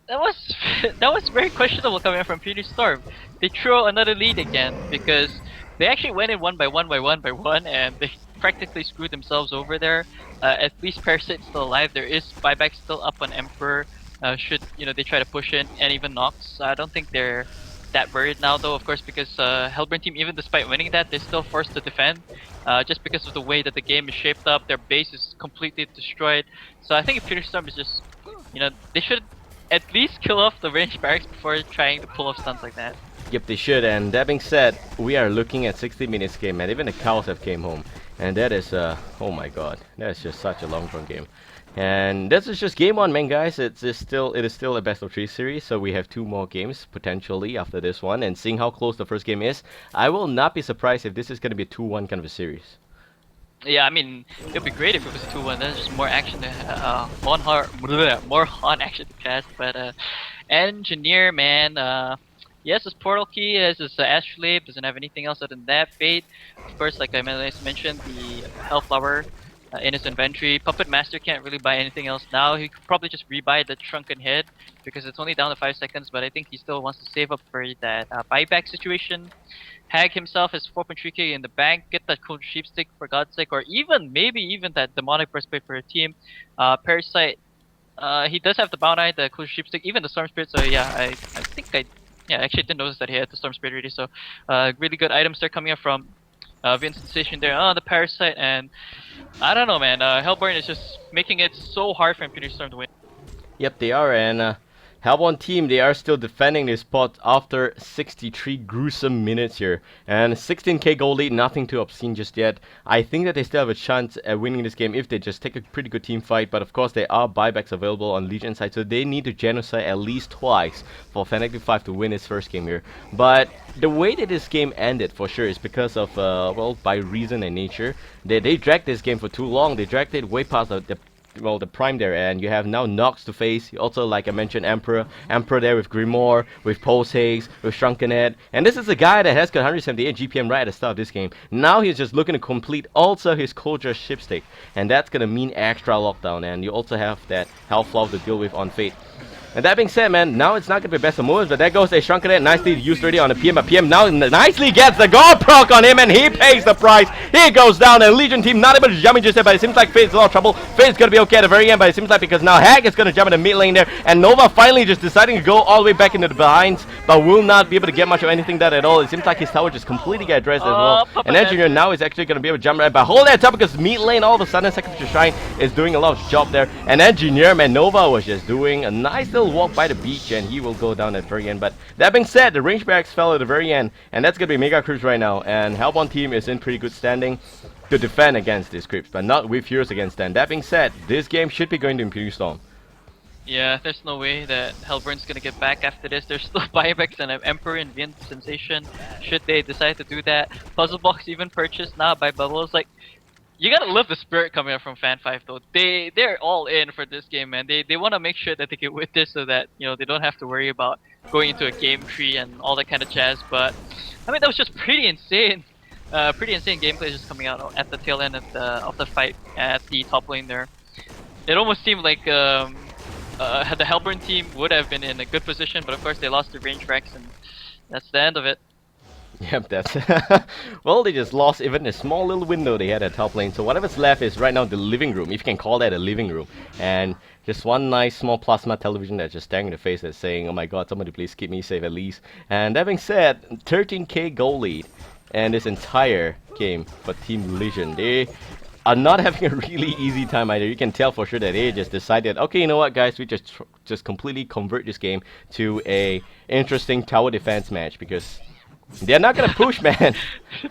[SPEAKER 2] that was very questionable coming from impunity.storm. They throw another lead again because they actually went in one by one, and they practically screwed themselves over there. At least Parasite's still alive. There is buyback still up on Emperor. Should they try to push in, and even Nox. I don't think they're that worried now, though, of course, because Hellborn team, even despite winning that, they're still forced to defend. Just because of the way that the game is shaped up, their base is completely destroyed. So I think impunity.storm is just, they should at least kill off the range barracks before trying to pull off stunts like that.
[SPEAKER 1] Yep, they should. And that being said, we are looking at 60 minutes game, man. Even the cows have came home, and that is oh my God, that's just such a long-term game. And this is just game 1, man, guys. It is still a best of 3 series, so we have 2 more games potentially after this one. And seeing how close the first game is, I will not be surprised if this is going to be a 2-1 kind of a series.
[SPEAKER 2] Yeah, I mean, it would be great if it was 2-1. Then just more action to more HoN action to cast. But Engineer, man, he has his portal key, he has his Astrolabe, doesn't have anything else other than that. Fate, of course, like I mentioned, the Hellflower in his inventory. Puppet Master can't really buy anything else now. He could probably just rebuy the Shrunken Head because it's only down to 5 seconds, but I think he still wants to save up for that buyback situation. Hag himself has 4.3k in the bank. Get that cool sheepstick for God's sake, or maybe even that demonic breastplate for a team. Parasite, he does have the Bounty, the cool sheepstick, even the Storm Spirit. So yeah, I think I actually didn't notice that he had the Storm Spirit already. So really good items there coming up from Vin Sensation there, the Parasite, and I don't know, man. Hellborn is just making it so hard for Impunity Storm to win.
[SPEAKER 1] Yep, they are, and Hellborn team, they are still defending their spot after 63 gruesome minutes here. And 16k goal lead, nothing too obscene just yet. I think that they still have a chance at winning this game if they just take a pretty good team fight, but of course there are buybacks available on Legion side, so they need to genocide at least twice for Fan5 to win his first game here. But the way that this game ended, for sure, is because of, well, by reason and nature. They dragged this game for too long, they dragged it way past the prime there, and you have now Nox to face. Also, like I mentioned, Emperor there with Grimoire, with Pulse Haze, with Shrunken Head, and this is a guy that has got 178 GPM right at the start of this game. Now he's just looking to complete also his Coldra Shipstick, and that's gonna mean extra lockdown, and you also have that Health Flow to deal with on Fate. And that being said, man, now it's not going to be best of moves, but there goes a Shrunken Head, nicely used already on the PM, but PM now nicely gets the gold proc on him, and he pays the price. He goes down, and Legion team not able to jump in just yet, but it seems like Fate's in a lot of trouble. Fate's going to be okay at the very end, but it seems like because now Hag is going to jump in the mid lane there, and Nova finally just deciding to go all the way back into the behinds, but will not be able to get much of anything done at all. It seems like his tower just completely got addressed as well. And Engineer now is actually going to be able to jump right, but hold that up because mid lane all of a sudden, Sacrificial Shrine is doing a lot of job there, and Engineer, man, Nova was just doing a nice little walk by the beach, and he will go down at the very end. But that being said, the range barracks fell at the very end, and that's gonna be Mega Creeps right now, and Hellborn team is in pretty good standing to defend against these creeps, but not with Heroes against them. That being said, this game should be going to Impunity Storm.
[SPEAKER 2] Yeah, there's no way that Hellborn's gonna get back after this. There's still buybacks and Emperor and Vin Sensation should they decide to do that. Puzzle Box even purchased now by Babael. It's like, you gotta love the spirit coming out from Fan5 though. They're all in for this game, man. They want to make sure that they can win this so that, you know, they don't have to worry about going into a game tree and all that kind of jazz. But I mean, that was just pretty insane. Pretty insane gameplay just coming out at the tail end of the fight at the top lane there. It almost seemed like the Hellborn team would have been in a good position, but of course they lost the range racks, and that's the end of it.
[SPEAKER 1] Yep, that's well, they just lost even a small little window they had at top lane. So whatever's left is right now the living room, if you can call that a living room, and just one nice small plasma television that's just staring in the face that's saying, "Oh my God, somebody please keep me safe at least." And that being said, 13k goal lead, and this entire game for Team Legion, they are not having a really easy time either. You can tell for sure that they just decided, okay, you know what, guys, we just completely convert this game to a interesting tower defense match because they're not gonna push, man.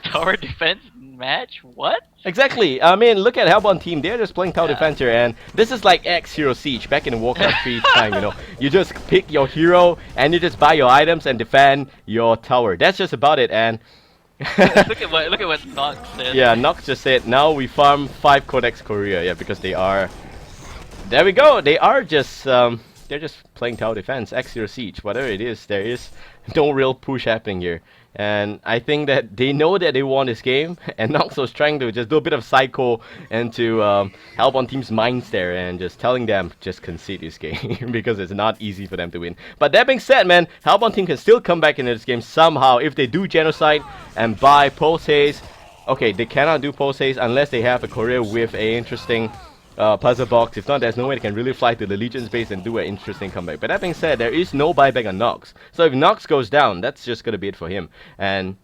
[SPEAKER 2] Tower defense match? What?
[SPEAKER 1] Exactly. I mean, look at Hellborn team. They're just playing tower defense here, and this is like X Hero Siege back in the Warcraft 3 time. You know, you just pick your hero and you just buy your items and defend your tower. That's just about it. And
[SPEAKER 2] look at what Nox said.
[SPEAKER 1] yeah, Nox just said now we farm 5 Codex Korea. Yeah, because they are. There we go. They are just. They're just playing tower defense, X Hero Siege, whatever it is. There is no real push happening here. And I think that they know that they won this game, and Nox was trying to just do a bit of psycho into Hellborn team's minds there, and just telling them just concede this game because it's not easy for them to win. But that being said, man, Hellborn team can still come back into this game somehow if they do genocide and buy Pulse Haze. Okay, they cannot do Pulse Haze unless they have a career with a interesting puzzle box. If not, there's no way they can really fly to the Legion's base and do an interesting comeback. But that being said, there is no buyback on Nox. So if Nox goes down, that's just gonna be it for him. And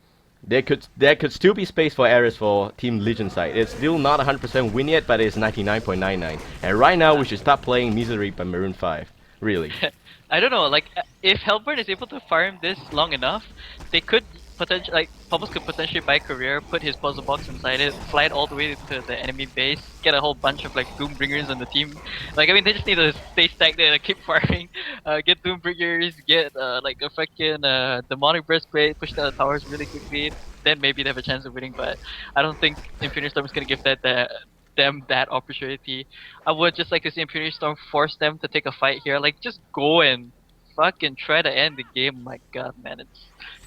[SPEAKER 1] there could still be space for errors for Team Legion side. It's still not 100% win yet, but it's 99.99. And right now, we should start playing Misery by Maroon 5. Really.
[SPEAKER 2] I don't know, like, if Hellborn is able to farm this long enough, they could potentially, like, Pubbles could potentially buy career, put his puzzle box inside it, fly it all the way to the enemy base, get a whole bunch of like Doombringers on the team. Like, I mean, they just need to stay stacked there, keep farming, get Doombringers, get like a fucking demonic breastplate, push down the towers really quickly. Then maybe they have a chance of winning. But I don't think Impunity Storm is gonna give them that opportunity. I would just like to see Impunity Storm force them to take a fight here. Like, just go and fucking try to end the game. My God, man, it's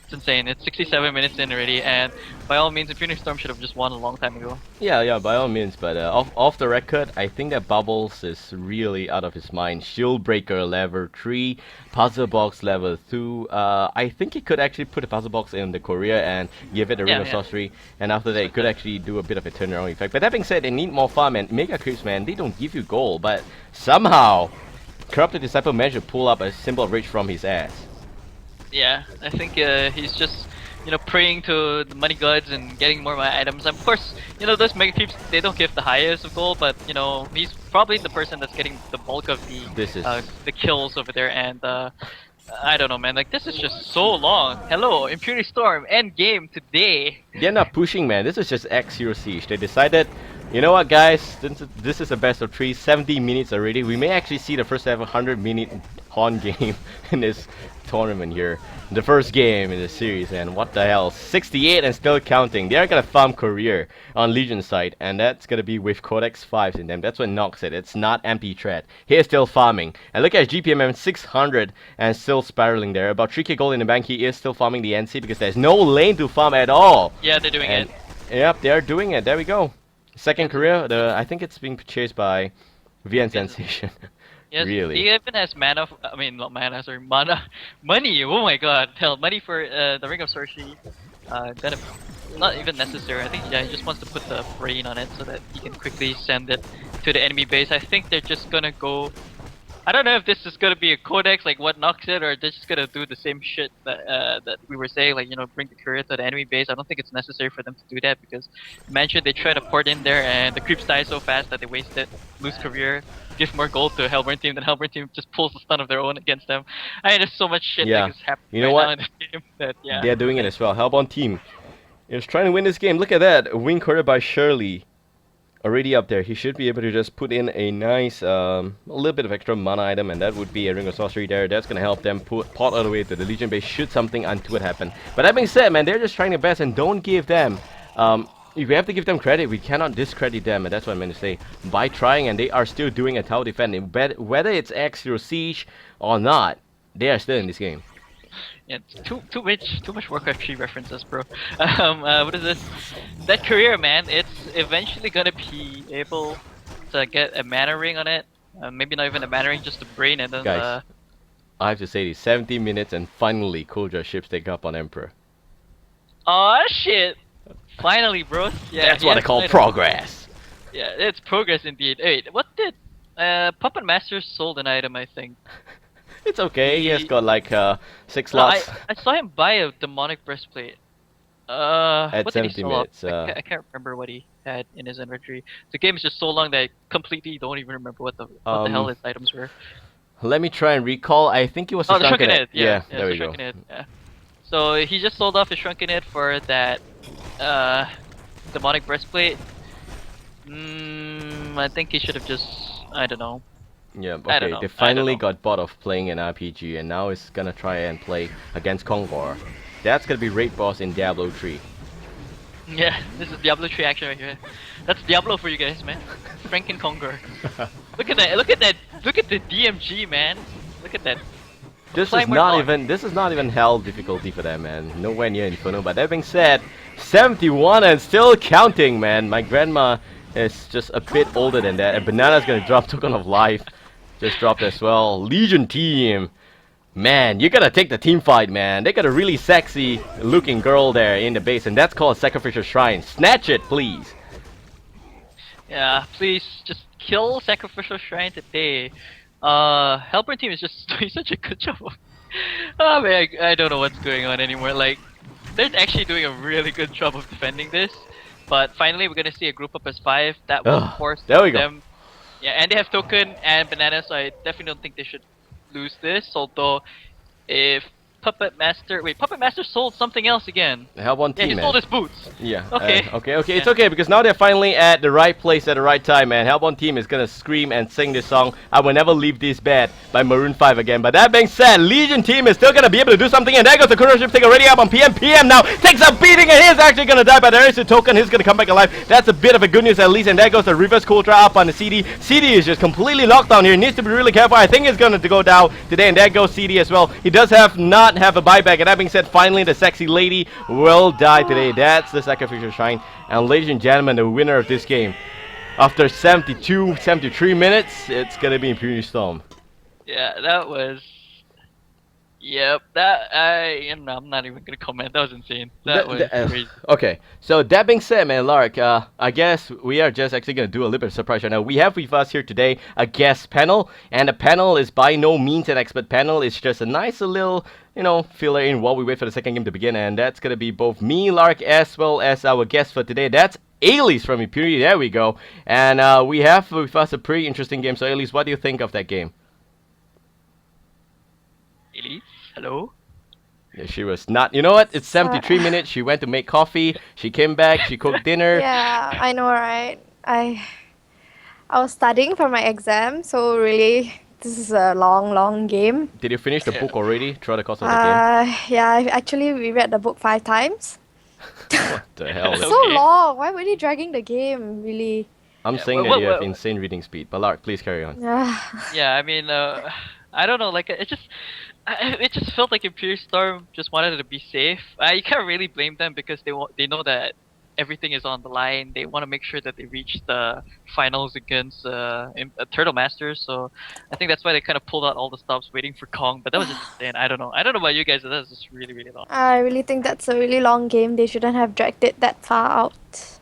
[SPEAKER 2] insane. It's 67 minutes in already, and by all means, Impunity Storm should have just won a long time ago.
[SPEAKER 1] Yeah, by all means. But off the record, I think that Bubbles is really out of his mind. Shield Breaker level 3, Puzzle Box level 2. I think he could actually put a Puzzle Box in the Korea and give it a Ring of Sorcery, and after that, it could actually do a bit of a turnaround effect. But that being said, they need more farm, and Mega Creeps, man, they don't give you gold, but somehow Corrupted Disciple managed to pull up a symbol of rage from his ass.
[SPEAKER 2] Yeah, I think he's just praying to the money gods and getting more my items. Of course, those mega creeps, they don't give the highest of gold, but he's probably the person that's getting the bulk of the kills over there. And I don't know, man. Like, this is just so long. Hello, impunity.storm, end game today.
[SPEAKER 1] They're not pushing, man. This is just X0 Siege. They decided, you know what, guys? Since this is a best of 3, 70 minutes already. We may actually see the first ever 100-minute HoN game in this tournament here. The first game in the series, and what the hell? 68 and still counting. They're gonna farm career on Legion side, and that's gonna be with Codex 5s in them. That's what Nox said. It's not empty threat. He is still farming. And look at GPMM 600 and still spiraling there. About 3k gold in the bank. He is still farming the NC because there's no lane to farm at all.
[SPEAKER 2] Yeah, they're doing it.
[SPEAKER 1] Yep, they're doing it. There we go. Second career. I think it's being purchased by VN Sensation.
[SPEAKER 2] Yes,
[SPEAKER 1] really?
[SPEAKER 2] he even has mana. I mean, not mana. Sorry, mana, money. Oh my God! Hell, money for the Ring of Sorcery. Gonna not even necessary. I think he just wants to put the brain on it so that he can quickly send it to the enemy base. I think they're just gonna go. I don't know if this is gonna be a codex like what Nox said, or they're just gonna do the same shit that we were saying, like bring the courier to the enemy base. I don't think it's necessary for them to do that because imagine they try to port in there and the creeps die so fast that they waste it, lose career, give more gold to Hellborn team, then Hellborn team just pulls the stun of their own against them. I mean, there's so much shit that is happening now in this game that
[SPEAKER 1] they're doing it as well. Hellborn team is trying to win this game. Look at that, win courier by Shirley. Already up there. He should be able to just put in a nice, a little bit of extra mana item, and that would be a Ring of Sorcery there. That's gonna help them pot all the way to the Legion base should something untoward happen. But that being said, man, they're just trying their best, and don't give them, we have to give them credit. We cannot discredit them, and that's what I'm going to say. By trying, and they are still doing a tower defending. But whether it's X0 Siege or not, they are still in this game.
[SPEAKER 2] Yeah, too much Warcraft 3 references, bro. What is this? That career, man. It's eventually gonna be able to get a mana ring on it. Maybe not even a mana ring, just a brain, and then.
[SPEAKER 1] Guys, I have to say this: 70 minutes, and finally, Kodra ships take up on Emperor.
[SPEAKER 2] Oh shit! Finally, bros. Yeah,
[SPEAKER 1] that's what I call progress.
[SPEAKER 2] Yeah, it's progress indeed. Wait, what did Puppet Master sold an item? I think.
[SPEAKER 1] It's okay. He has got like 6 slots.
[SPEAKER 2] I saw him buy a demonic breastplate.
[SPEAKER 1] At
[SPEAKER 2] what
[SPEAKER 1] 70 minutes.
[SPEAKER 2] I can't remember what he had in his inventory. The game is just so long that I completely don't even remember what the hell his items were.
[SPEAKER 1] Let me try and recall. I think it was the
[SPEAKER 2] Shrunken Head.
[SPEAKER 1] Yeah, there we go.
[SPEAKER 2] Yeah. So he just sold off his Shrunken Head for that demonic breastplate. I think he should have just, I don't know.
[SPEAKER 1] Yeah, okay, they finally got bored of playing an RPG, and now it's gonna try and play against Kongor. That's gonna be raid boss in Diablo 3.
[SPEAKER 2] Yeah, this is Diablo 3 action right here. That's Diablo for you guys, man. Franken Kongor. Look at that, look at the DMG, man. Look at that.
[SPEAKER 1] This is not even hell difficulty for them, man. Nowhere near Inferno. But that being said, 71 and still counting, man. My grandma is just a bit older than that, and Banana's gonna drop Token of Life. Just dropped as well. Legion team. Man, you gotta take the team fight, man. They got a really sexy looking girl there in the base, and that's called Sacrificial Shrine. Snatch it, please.
[SPEAKER 2] Yeah, please just kill Sacrificial Shrine today. Hellborn team is just doing such a good job. Oh man, I don't know what's going on anymore. Like, they're actually doing a really good job of defending this. But finally, we're gonna see a group up as 5 that will force them. Yeah, and they have Token and Banana, so I definitely don't think they should lose this. Although, if Puppet Master sold something else again.
[SPEAKER 1] The Hellborn team,
[SPEAKER 2] he sold his boots.
[SPEAKER 1] Yeah.
[SPEAKER 2] Okay.
[SPEAKER 1] Okay. It's okay because now they're finally at the right place at the right time, man. Hellborn team is gonna scream and sing this song, "I Will Never Leave This Bed" by Maroon 5 again. But that being said, Legion team is still gonna be able to do something, and there goes the Kuno ship. Take already up on PM. PM now takes a beating, and he's actually gonna die. But there is a Token. He's gonna come back alive. That's a bit of a good news at least. And there goes the Reverse Cultra up on the CD. CD is just completely locked down here. He needs to be really careful. I think he's gonna go down today, and there goes CD as well. He does not have a buyback. And that being said, finally the sexy lady will die today. That's the Sacrificial Shrine. And ladies and gentlemen, the winner of this game, after 73 minutes, it's gonna be impunity.storm.
[SPEAKER 2] Yeah, that was Yep, I'm not even gonna comment. That was insane. That was crazy.
[SPEAKER 1] Okay, so that being said, man, Lark, I guess we are just actually gonna do a little bit of surprise right now. We have with us here today a guest panel, and the panel is by no means an expert panel. It's just a nice little, filler in while we wait for the second game to begin, and that's gonna be both me, Lark, as well as our guest for today. That's Elise from Impunity. There we go, and we have with us a pretty interesting game. So, Elise, what do you think of that game?
[SPEAKER 2] Elise, hello.
[SPEAKER 1] Yeah, she was not. You know what? It's 73 minutes. She went to make coffee. She came back. She cooked dinner.
[SPEAKER 3] Yeah, I know, right? I was studying for my exam, so really, this is a long, long game.
[SPEAKER 1] Did you finish the
[SPEAKER 2] Yeah.
[SPEAKER 1] book already throughout the course of the game?
[SPEAKER 3] Yeah, actually, we read the book 5 times.
[SPEAKER 1] What the hell?
[SPEAKER 2] So-
[SPEAKER 3] So
[SPEAKER 2] Okay.
[SPEAKER 3] long. Why were they dragging the game? Really?
[SPEAKER 1] I'm
[SPEAKER 2] Yeah,
[SPEAKER 1] saying
[SPEAKER 2] well,
[SPEAKER 1] that you have
[SPEAKER 2] well,
[SPEAKER 1] insane reading speed. But Lark, please carry on.
[SPEAKER 2] Yeah, I mean, I don't know. Like, it just felt like Imperial Storm just wanted to be safe. You can't really blame them because they know that everything is on the line. They want to make sure that they reach the finals against Turtle Masters. So I think that's why they kind of pulled out all the stops waiting for Kong. But that was just insane. I don't know. I don't know about you guys, but that was just really, really long.
[SPEAKER 3] I really think that's a really long game. They shouldn't have dragged it that far out.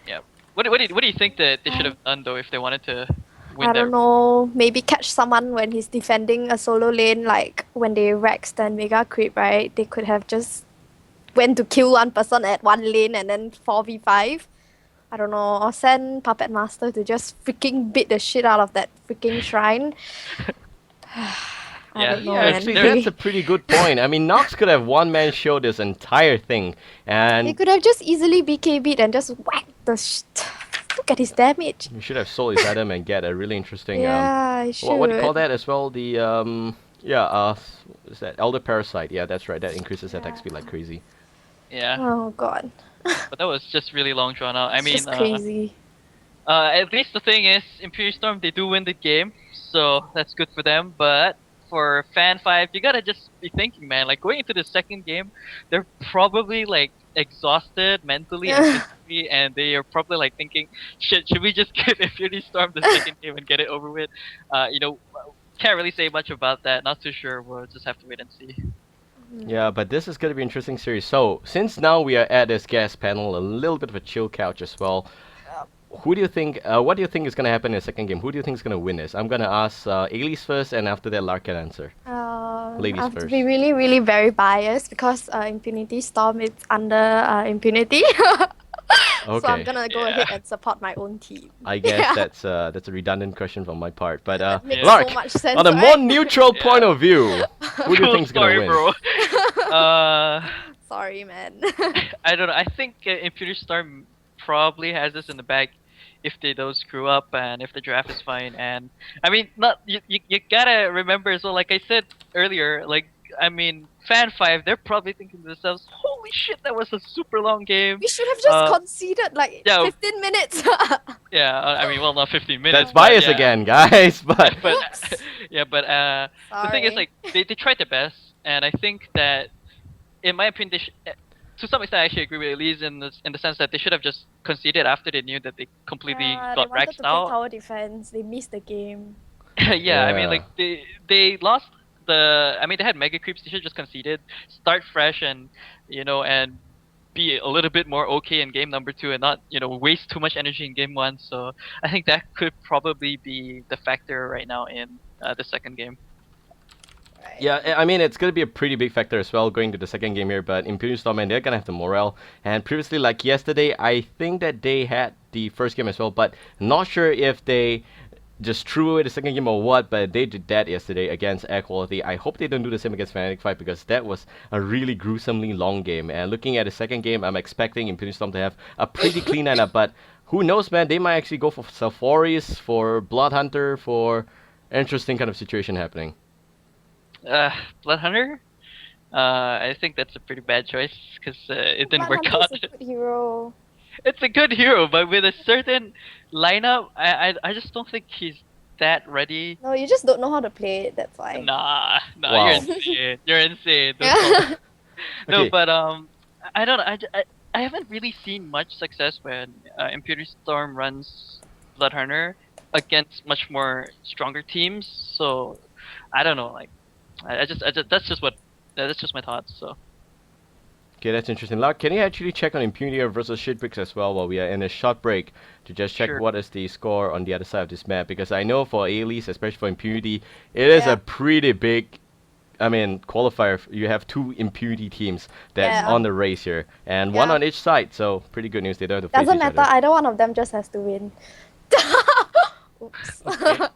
[SPEAKER 2] Yeah. What do you think that they should have done though if they wanted to win
[SPEAKER 3] I
[SPEAKER 2] that?
[SPEAKER 3] don't know. Maybe catch someone when he's defending a solo lane, like when they Rexed and Mega Creep, right? They could have just went to kill one person at one lane and then 4v5. I don't know. Or send Puppet Master to just freaking beat the shit out of that freaking shrine. I
[SPEAKER 2] Yeah,
[SPEAKER 3] don't know,
[SPEAKER 2] yeah,
[SPEAKER 3] man.
[SPEAKER 1] Actually,
[SPEAKER 2] there-
[SPEAKER 1] that's a pretty good point. I mean, Nox could have one-man show this entire thing,
[SPEAKER 3] He
[SPEAKER 1] and
[SPEAKER 3] could have just easily BKB'd and just whacked the look at his damage.
[SPEAKER 1] you should have sold his item and get a really interesting.
[SPEAKER 3] Yeah, I should.
[SPEAKER 1] What do you call that as well? The what is that? Elder Parasite. Yeah, that's right. That increases attack speed like crazy.
[SPEAKER 2] yeah.
[SPEAKER 3] Oh god.
[SPEAKER 2] But that was just really long drawn out. I
[SPEAKER 3] It's
[SPEAKER 2] mean,
[SPEAKER 3] just crazy.
[SPEAKER 2] at least the thing is, Imperial Storm they do win the game, so that's good for them. But for Fan5, you gotta just be thinking, man. Like going into the second game, they're probably like exhausted mentally and physically, and they are probably like thinking, "Shit, should we just give Imperial Storm the second game and get it over with?" Can't really say much about that. Not too sure. We'll just have to wait and see.
[SPEAKER 1] Yeah, but this is gonna be an interesting series. So since now we are at this guest panel, a little bit of a chill couch as well. Who do you think? What do you think is gonna happen in the second game? Who do you think is gonna win this? I'm gonna ask Elise first, and after that, Lark can answer. Ladies
[SPEAKER 3] I have to
[SPEAKER 1] first.
[SPEAKER 3] be really, really very biased because Impunity Storm is under Impunity. So I'm
[SPEAKER 1] Okay.
[SPEAKER 3] gonna go
[SPEAKER 2] Yeah.
[SPEAKER 3] ahead and support my own team.
[SPEAKER 1] I guess
[SPEAKER 3] Yeah.
[SPEAKER 1] that's a redundant question from my part. But
[SPEAKER 3] That makes
[SPEAKER 1] Lark,
[SPEAKER 3] so much sense,
[SPEAKER 1] on a
[SPEAKER 3] right?
[SPEAKER 1] more neutral
[SPEAKER 2] Yeah.
[SPEAKER 1] point of view, who do you
[SPEAKER 2] Cool
[SPEAKER 1] think is gonna
[SPEAKER 2] story,
[SPEAKER 1] win?
[SPEAKER 2] bro.
[SPEAKER 3] Sorry, man.
[SPEAKER 2] I don't know. I think Imperial Storm probably has this in the bag if they don't screw up and if the draft is fine. And I mean, not you gotta remember as well. Like I said earlier, like I mean, Fan5, they're probably thinking to themselves, "Holy shit, that was a super long game."
[SPEAKER 3] We should have just
[SPEAKER 2] Uh,
[SPEAKER 3] conceded like
[SPEAKER 2] yeah.
[SPEAKER 3] 15 minutes.
[SPEAKER 2] Yeah, I mean, well, not 15 minutes.
[SPEAKER 1] That's
[SPEAKER 2] but
[SPEAKER 1] bias
[SPEAKER 2] yeah.
[SPEAKER 1] again, guys. But
[SPEAKER 2] But
[SPEAKER 3] Oops.
[SPEAKER 2] yeah, but the thing is,
[SPEAKER 3] Sorry.
[SPEAKER 2] like, they tried their best, and I think that, in my opinion, to some extent, I actually agree with Elise in the sense that they should have just conceded after they knew that they completely
[SPEAKER 3] Yeah,
[SPEAKER 2] got
[SPEAKER 3] they wanted
[SPEAKER 2] raxed
[SPEAKER 3] to play
[SPEAKER 2] out.
[SPEAKER 3] tower defense. They missed the game.
[SPEAKER 2] Yeah, I mean,
[SPEAKER 1] Yeah.
[SPEAKER 2] like they lost the. I mean, they had mega creeps. They should just conceded, start fresh, and and be a little bit more okay in game number 2, and not waste too much energy in game 1. So I think that could probably be the factor right now in the second game.
[SPEAKER 3] Right.
[SPEAKER 1] yeah, I mean, it's gonna be a pretty big factor as well going to the second game here. But Imperial Storm, man, they're gonna have the morale. And previously, like yesterday, I think that they had the first game as well, but not sure if they just threw away the second game or what, but they did that yesterday against Air Quality. I hope they don't do the same against Fnatic 5 because that was a really gruesomely long game. And looking at the second game, I'm expecting Imperial Storm to have a pretty clean lineup, but who knows, man? They might actually go for Sulfuris, for Blood Hunter, for interesting kind of situation happening.
[SPEAKER 2] Blood Hunter. I think that's a pretty bad choice because it didn't work
[SPEAKER 3] Blood
[SPEAKER 2] out.
[SPEAKER 3] Hunter's a good hero.
[SPEAKER 2] It's a good hero, but with a certain lineup, I just don't think he's that ready.
[SPEAKER 3] No, you just don't know how to play it. That's why.
[SPEAKER 2] Nah,
[SPEAKER 1] Wow.
[SPEAKER 2] you're insane. You're insane. Don't call me. No,
[SPEAKER 1] Okay.
[SPEAKER 2] but I don't know. I haven't really seen much success when Imperial Storm runs Blood Hunter against much more stronger teams. So I don't know. Like That's just my thoughts. So
[SPEAKER 1] Okay, that's interesting. Lark, can you actually check on Impunity versus Shitbricks as well while we are in a short break to just check
[SPEAKER 2] sure.
[SPEAKER 1] what is the score on the other side of this map? Because I know for A-Lease, especially for Impunity, it is
[SPEAKER 3] Yeah.
[SPEAKER 1] a pretty big, I mean, qualifier. You have two Impunity teams that's
[SPEAKER 3] Yeah.
[SPEAKER 1] on the race here, and one
[SPEAKER 3] Yeah.
[SPEAKER 1] on each side. So pretty good news. They don't have to face
[SPEAKER 3] Doesn't
[SPEAKER 1] each
[SPEAKER 3] matter.
[SPEAKER 1] other.
[SPEAKER 3] Either one of them just has to win. Oops.
[SPEAKER 2] Okay.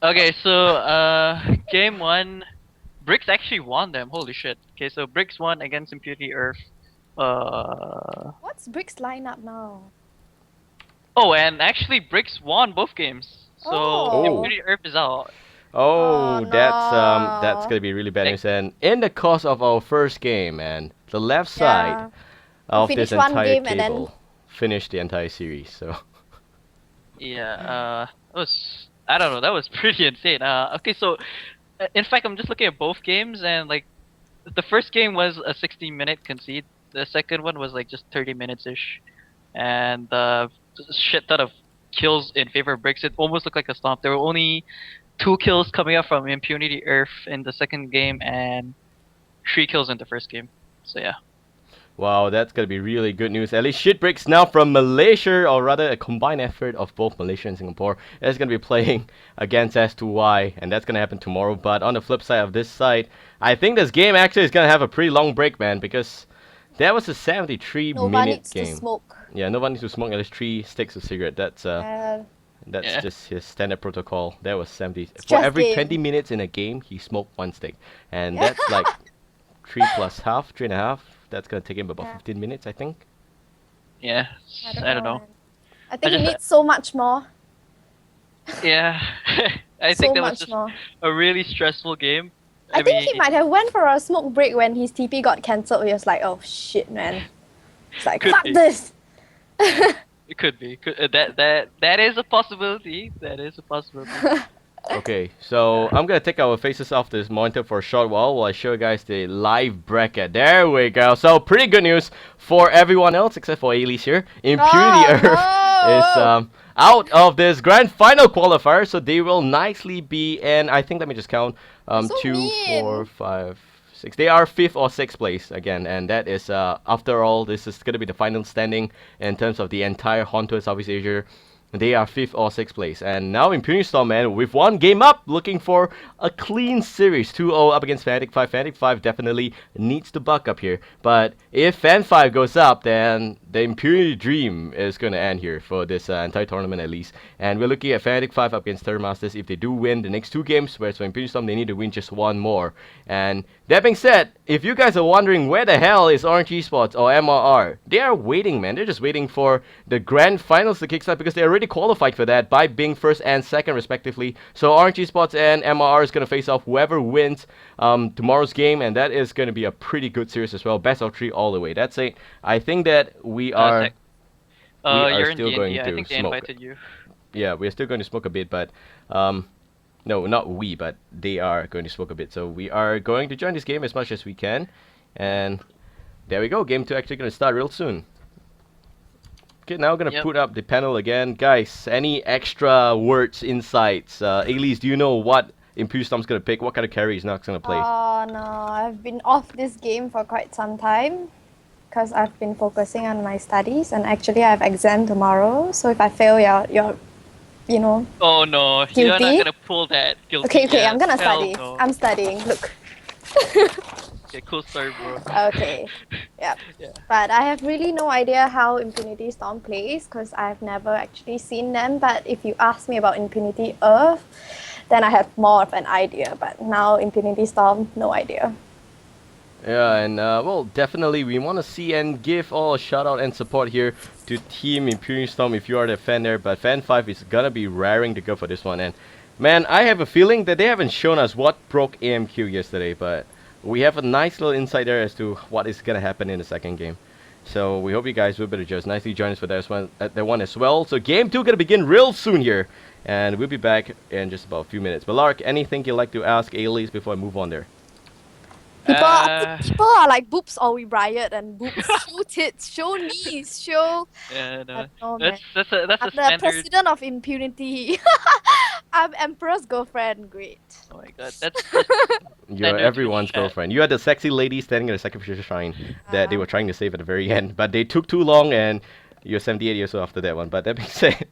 [SPEAKER 2] Okay, so game one, Bricks actually won them. Holy shit. Okay, so Bricks won against Impunity Earth.
[SPEAKER 3] What's Brick's lineup now?
[SPEAKER 2] Oh, and actually Bricks won both games. So
[SPEAKER 3] Oh.
[SPEAKER 2] Impunity Earth is out.
[SPEAKER 1] Oh, that's
[SPEAKER 3] no.
[SPEAKER 1] gonna be really bad
[SPEAKER 2] Like-
[SPEAKER 1] news. And in the course of our first game, and the left side
[SPEAKER 3] Yeah.
[SPEAKER 1] of
[SPEAKER 3] finish
[SPEAKER 1] this
[SPEAKER 3] one
[SPEAKER 1] entire
[SPEAKER 3] game and then-
[SPEAKER 1] table finished the entire series. So
[SPEAKER 2] Yeah, that was, I don't know, that was pretty insane. Okay, so in fact, I'm just looking at both games, and like the first game was a 60-minute concede. The second one was like just 30 minutes ish, and shit ton of kills in favor of Bricks. It almost looked like a stomp. There were only 2 kills coming up from Impunity Earth in the second game, and 3 kills in the first game. So yeah.
[SPEAKER 1] wow, that's gonna be really good news. At least Shitbricks now from Malaysia, or rather a combined effort of both Malaysia and Singapore, is gonna be playing against S2Y, and that's gonna happen tomorrow. But on the flip side of this side, I think this game actually is gonna have a pretty long break, man, because that was a 73-minute
[SPEAKER 3] Nobody needs
[SPEAKER 1] game.
[SPEAKER 3] to smoke.
[SPEAKER 1] Yeah, no one needs to smoke at least 3 sticks of cigarette. That's
[SPEAKER 3] Yeah.
[SPEAKER 2] Yeah.
[SPEAKER 1] just his standard protocol. That was 70. For
[SPEAKER 3] just
[SPEAKER 1] every
[SPEAKER 3] game.
[SPEAKER 1] 20 minutes in a game, he smoked 1 stick, and that's like 3 plus half, 3.5. That's gonna take him about
[SPEAKER 3] Yeah.
[SPEAKER 1] 15 minutes, I think.
[SPEAKER 2] Yeah, I don't know.
[SPEAKER 3] man. I think
[SPEAKER 2] I
[SPEAKER 3] you
[SPEAKER 2] just-
[SPEAKER 3] need so much more.
[SPEAKER 2] Yeah, I
[SPEAKER 3] So
[SPEAKER 2] think that was
[SPEAKER 3] much
[SPEAKER 2] just
[SPEAKER 3] more.
[SPEAKER 2] a really stressful game.
[SPEAKER 3] I think he
[SPEAKER 2] mean,
[SPEAKER 3] might have went for a smoke break when his TP got cancelled. He was like, "Oh shit, man!" It's like,
[SPEAKER 2] Could
[SPEAKER 3] "Fuck
[SPEAKER 2] be.
[SPEAKER 3] this."
[SPEAKER 2] It could be. That is a possibility. That is a possibility.
[SPEAKER 1] Okay, so I'm gonna take our faces off this monitor for a short while I show you guys the live bracket. There we go. So pretty good news for everyone else except for Elise here. Impunity
[SPEAKER 3] Oh,
[SPEAKER 1] Earth
[SPEAKER 3] no.
[SPEAKER 1] is out of this grand final qualifier, so they will nicely be in. I think let me just count.
[SPEAKER 3] So
[SPEAKER 1] 2,
[SPEAKER 3] mean.
[SPEAKER 1] 4, 5, 6. They are 5th or 6th place again, and that is after all, this is gonna be the final standing in terms of the entire HoNTour Southeast Asia. They are 5th or 6th place. And now Impunity Storm, man, with 1 game up, looking for a clean series. 2-0 up against Fnatic 5. Fnatic 5 definitely needs to buck up here. But if Fan5 goes up, then the Impunity dream is going to end here for this entire tournament at least. And we're looking at Fnatic 5 up against Third Masters. If they do win the next 2 games, whereas for Impunity Storm, they need to win just 1 more. And that being said, if you guys are wondering where the hell is Orange Esports or MRR, they are waiting, man. They're just waiting for the grand finals to kickstart because they already qualified for that by being 1st and 2nd respectively. So Orange Esports and MRR is going to face off whoever wins tomorrow's game, and that is going to be a pretty good series as well. Best of 3 all the way. That's it. I think that we are
[SPEAKER 2] You're in
[SPEAKER 1] still
[SPEAKER 2] D&D.
[SPEAKER 1] going
[SPEAKER 2] I
[SPEAKER 1] to
[SPEAKER 2] think they
[SPEAKER 1] smoke.
[SPEAKER 2] invited you.
[SPEAKER 1] Yeah, we're still going to smoke a bit, but no, not we, but they are going to smoke a bit. So we are going to join this game as much as we can, and there we go. Game 2 actually going to start real soon. Okay, now I'm going to
[SPEAKER 2] Yep.
[SPEAKER 1] put up the panel again. Guys, any extra words, insights? Elise, do you know what Impunity Storm's going to pick? What kind of carry is Nox going to play?
[SPEAKER 3] Oh no, I've been off this game for quite some time because I've been focusing on my studies, and actually I have exam tomorrow. So if I fail, you're you know.
[SPEAKER 2] Oh no, you're not
[SPEAKER 3] Guilty?
[SPEAKER 2] gonna pull that guilty.
[SPEAKER 3] Okay,
[SPEAKER 2] Yeah,
[SPEAKER 3] I'm gonna
[SPEAKER 2] hell
[SPEAKER 3] study.
[SPEAKER 2] no.
[SPEAKER 3] I'm studying. Look.
[SPEAKER 2] Okay, cool story, bro.
[SPEAKER 3] Okay. Yeah.
[SPEAKER 2] Yeah.
[SPEAKER 3] But I have really no idea how Impunity Storm plays because I've never actually seen them. But if you ask me about Impunity Earth, then I have more of an idea. But now Impunity Storm, no idea.
[SPEAKER 1] Yeah, and well, definitely we want to see and give all a shout out and support here to Team Impunity Storm if you are the fan there. But Fan5 is gonna be raring to go for this one. And man, I have a feeling that they haven't shown us what broke AMQ yesterday, but we have a nice little insight there as to what is gonna happen in the second game. So we hope you guys will be just nicely join us for that one as well. So game 2 gonna begin real soon here, and we'll be back in just about a few minutes. But Lark, anything you'd like to ask Elise before I move on there?
[SPEAKER 3] People are like, boobs or we riot, and boobs, show tits, show knees, show.
[SPEAKER 2] Yeah,
[SPEAKER 3] I
[SPEAKER 2] no.
[SPEAKER 3] don't know, man.
[SPEAKER 2] That's a
[SPEAKER 3] I'm the
[SPEAKER 2] standard.
[SPEAKER 3] president of impunity. I'm Emperor's girlfriend. Great.
[SPEAKER 2] Oh my god, that's just
[SPEAKER 1] You're
[SPEAKER 2] standard
[SPEAKER 1] everyone's
[SPEAKER 2] Twitch chat.
[SPEAKER 1] girlfriend. You are the sexy lady standing at the sacrificial shrine that they
[SPEAKER 3] Ah.
[SPEAKER 1] were trying to save at the very end, but they took too long, and you're 78 years old after that one. But that being said,